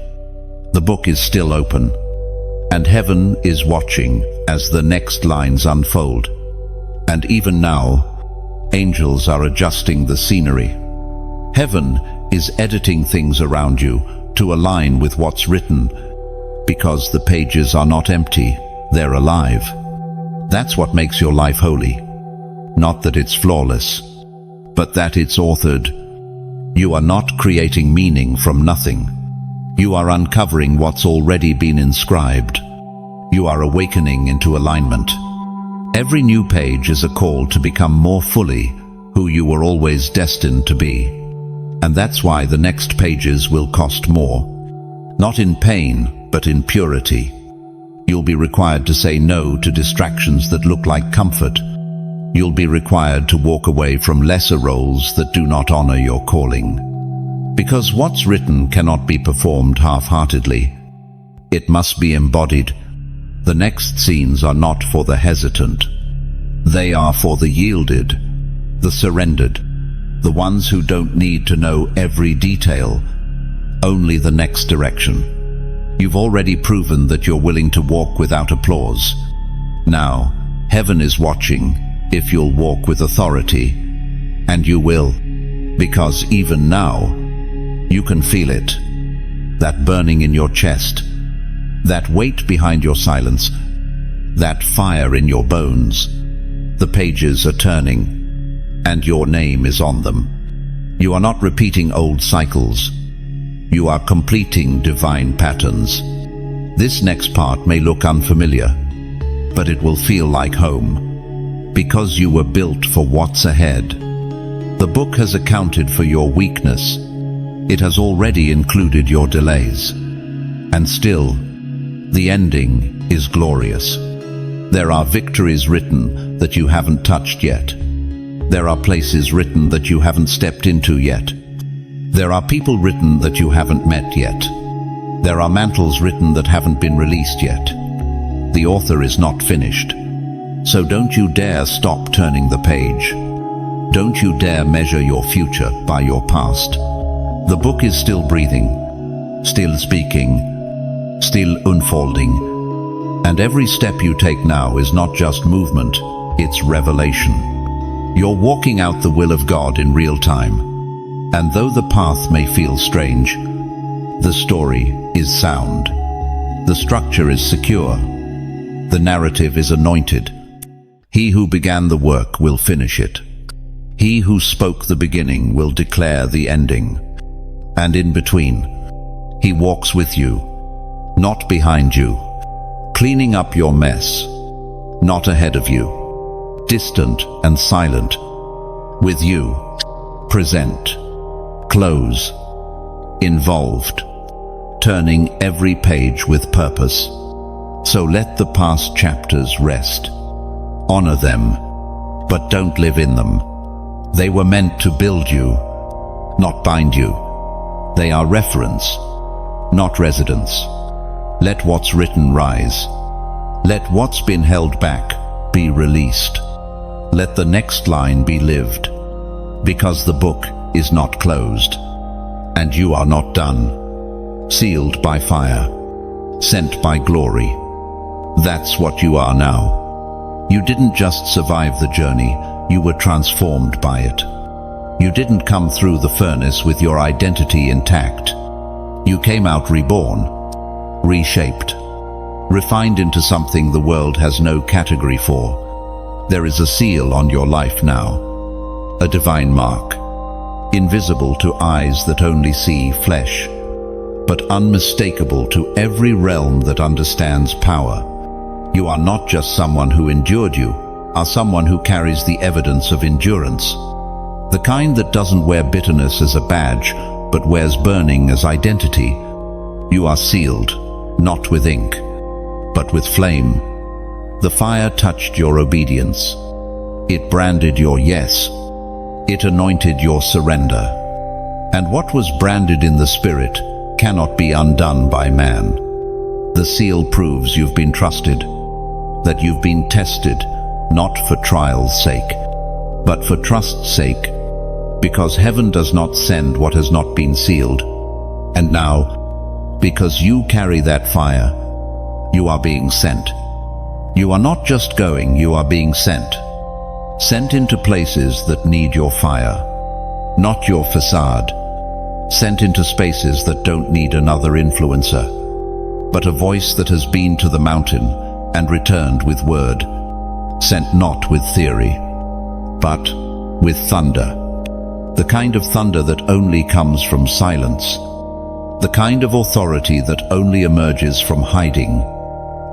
The book is still open, and heaven is watching as the next lines unfold. And even now, angels are adjusting the scenery. Heaven is editing things around you to align with what's written, because the pages are not empty, they're alive. That's what makes your life holy. Not that it's flawless, but that it's authored. You are not creating meaning from nothing. You are uncovering what's already been inscribed. You are awakening into alignment. Every new page is a call to become more fully who you were always destined to be. And that's why the next pages will cost more. Not in pain, but in purity. You'll be required to say no to distractions that look like comfort. You'll be required to walk away from lesser roles that do not honor your calling. Because what's written cannot be performed half-heartedly. It must be embodied. The next scenes are not for the hesitant. They are for the yielded, the surrendered, the ones who don't need to know every detail, only the next direction. You've already proven that you're willing to walk without applause. Now, heaven is watching if you'll walk with authority, and you will, because even now, you can feel it, that burning in your chest, that weight behind your silence, that fire in your bones. The pages are turning, and your name is on them. You are not repeating old cycles. You are completing divine patterns. This next part may look unfamiliar, but it will feel like home, because you were built for what's ahead. The book has accounted for your weakness. It has already included your delays. And still, the ending is glorious. There are victories written that you haven't touched yet. There are places written that you haven't stepped into yet. There are people written that you haven't met yet. There are mantles written that haven't been released yet. The author is not finished. So don't you dare stop turning the page. Don't you dare measure your future by your past. The book is still breathing, still speaking, still unfolding. And every step you take now is not just movement, it's revelation. You're walking out the will of God in real time. And though the path may feel strange, the story is sound. The structure is secure. The narrative is anointed. He who began the work will finish it. He who spoke the beginning will declare the ending. And in between, he walks with you, not behind you, cleaning up your mess, not ahead of you, distant and silent, with you, present, close, involved, turning every page with purpose. So let the past chapters rest. Honor them, but don't live in them. They were meant to build you, not bind you. They are reference, not residence. Let what's written rise. Let what's been held back be released. Let the next line be lived, because the book is not closed, and you are not done. Sealed by fire, sent by glory. That's what you are now. You didn't just survive the journey, you were transformed by it. You didn't come through the furnace with your identity intact. You came out reborn, reshaped, refined into something the world has no category for. There is a seal on your life now, a divine mark, invisible to eyes that only see flesh, but unmistakable to every realm that understands power. You are not just someone who endured, you are someone who carries the evidence of endurance, the kind that doesn't wear bitterness as a badge, but wears burning as identity. You are sealed, not with ink, but with flame. The fire touched your obedience. It branded your yes. It anointed your surrender. And what was branded in the Spirit cannot be undone by man. The seal proves you've been trusted, that you've been tested, not for trial's sake, but for trust's sake, because heaven does not send what has not been sealed. And now, because you carry that fire, you are being sent. You are not just going, you are being sent. Sent into places that need your fire, not your facade. Sent into spaces that don't need another influencer, but a voice that has been to the mountain and returned with word. Sent not with theory, but with thunder. The kind of thunder that only comes from silence. The kind of authority that only emerges from hiding.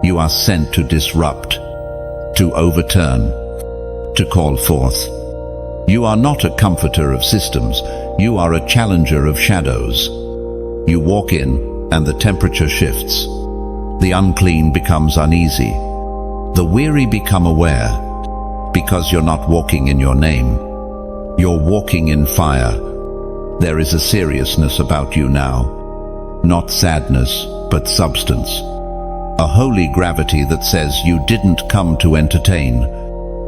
You are sent to disrupt, to overturn, to call forth. You are not a comforter of systems, you are a challenger of shadows. You walk in, and the temperature shifts. The unclean becomes uneasy. The weary become aware, because you're not walking in your name. You're walking in fire. There is a seriousness about you now. Not sadness, but substance. A holy gravity that says you didn't come to entertain.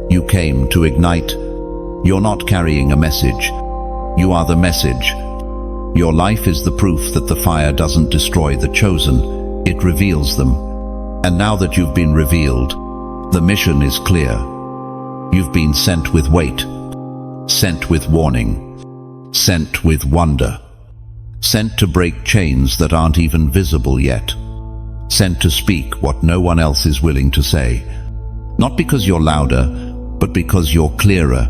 You came to ignite. You're not carrying a message. You are the message. Your life is the proof that the fire doesn't destroy the chosen, it reveals them. And now that you've been revealed, the mission is clear. You've been sent with weight, sent with warning, sent with wonder, sent to break chains that aren't even visible yet, sent to speak what no one else is willing to say. Not because you're louder, but because you're clearer.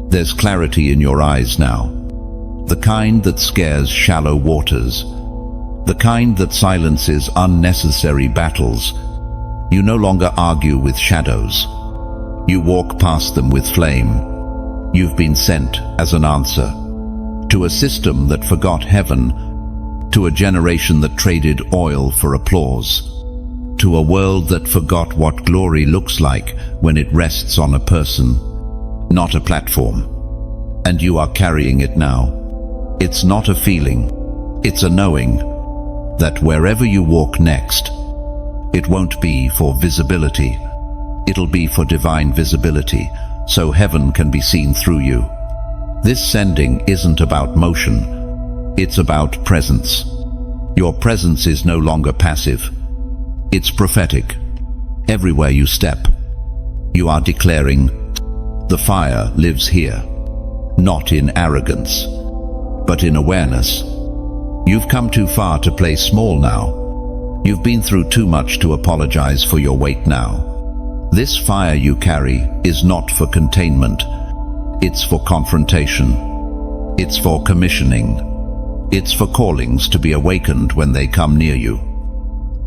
There's clarity in your eyes now, the kind that scares shallow waters, the kind that silences unnecessary battles. You no longer argue with shadows. You walk past them with flame. You've been sent as an answer to a system that forgot heaven, to a generation that traded oil for applause, to a world that forgot what glory looks like when it rests on a person, not a platform. And you are carrying it now. It's not a feeling, it's a knowing that wherever you walk next, it won't be for visibility, it'll be for divine visibility, so heaven can be seen through you. This sending isn't about motion, it's about presence. Your presence is no longer passive, it's prophetic. Everywhere you step, you are declaring, the fire lives here, not in arrogance, but in awareness. You've come too far to play small now. You've been through too much to apologize for your weight now. This fire you carry is not for containment. It's for confrontation. It's for commissioning. It's for callings to be awakened when they come near you.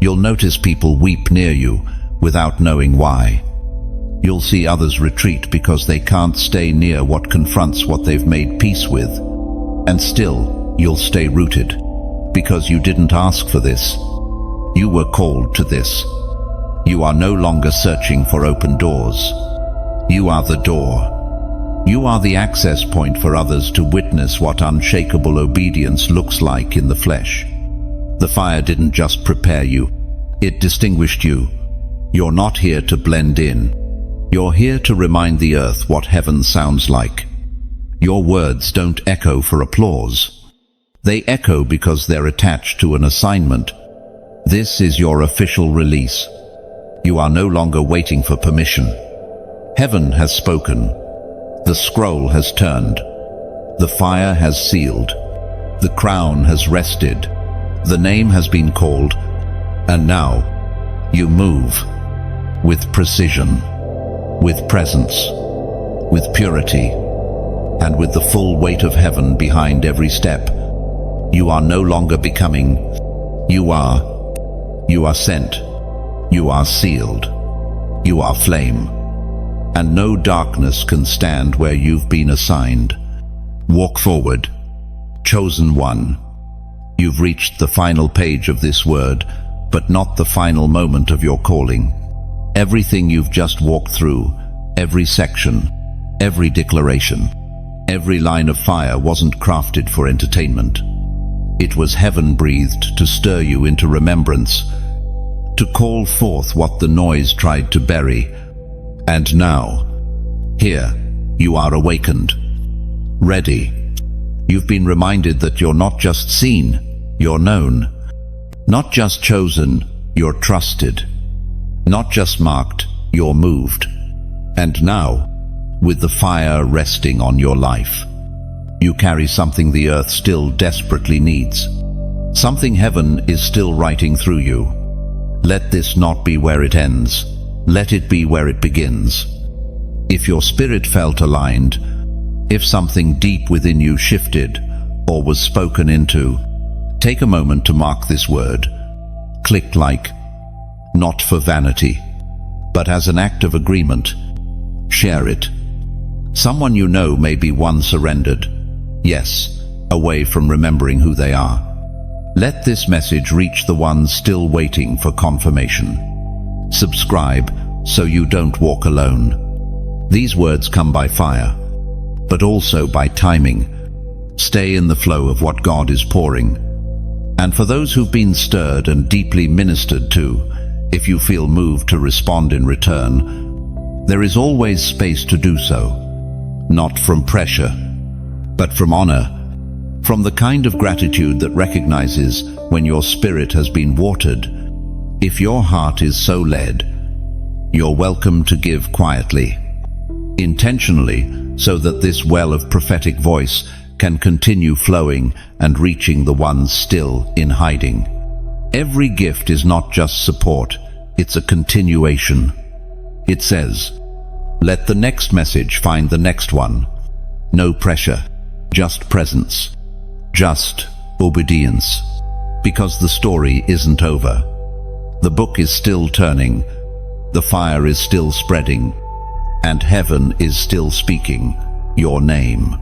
You'll notice people weep near you without knowing why. You'll see others retreat because they can't stay near what confronts what they've made peace with. And still, you'll stay rooted, because you didn't ask for this. You were called to this. You are no longer searching for open doors. You are the door. You are the access point for others to witness what unshakable obedience looks like in the flesh. The fire didn't just prepare you, it distinguished you. You're not here to blend in. You're here to remind the earth what heaven sounds like. Your words don't echo for applause. They echo because they're attached to an assignment. This is your official release. You are no longer waiting for permission. Heaven has spoken. The scroll has turned. The fire has sealed. The crown has rested. The name has been called. And now, you move with precision. with presence, with purity, and with the full weight of heaven behind every step. You are no longer becoming. You are sent. You are sealed. You are flame. And no darkness can stand where you've been assigned. Walk forward, chosen one. You've reached the final page of this word, but not the final moment of your calling. Everything you've just walked through, every section, every declaration, every line of fire wasn't crafted for entertainment. It was heaven-breathed to stir you into remembrance, to call forth what the noise tried to bury. And now, here, you are awakened, ready. You've been reminded that you're not just seen, you're known. Not just chosen, you're trusted. Not just marked, you're moved. And now, with the fire resting on your life, you carry something the earth still desperately needs. Something heaven is still writing through you. Let this not be where it ends. Let it be where it begins. If your spirit felt aligned, if something deep within you shifted or was spoken into, take a moment to mark this word. Click like, not for vanity, but as an act of agreement. Share it. Someone you know may be one surrendered, yes, away from remembering who they are. Let this message reach the ones still waiting for confirmation. Subscribe so you don't walk alone. These words come by fire, but also by timing. Stay in the flow of what God is pouring. And for those who've been stirred and deeply ministered to, if you feel moved to respond in return, there is always space to do so. Not from pressure, but from honor, from the kind of gratitude that recognizes when your spirit has been watered. If your heart is so led, you're welcome to give quietly, intentionally, so that this well of prophetic voice can continue flowing and reaching the ones still in hiding. Every gift is not just support, it's a continuation. It says, let the next message find the next one. No pressure, just presence, just obedience. Because the story isn't over. The book is still turning, the fire is still spreading, and heaven is still speaking your name.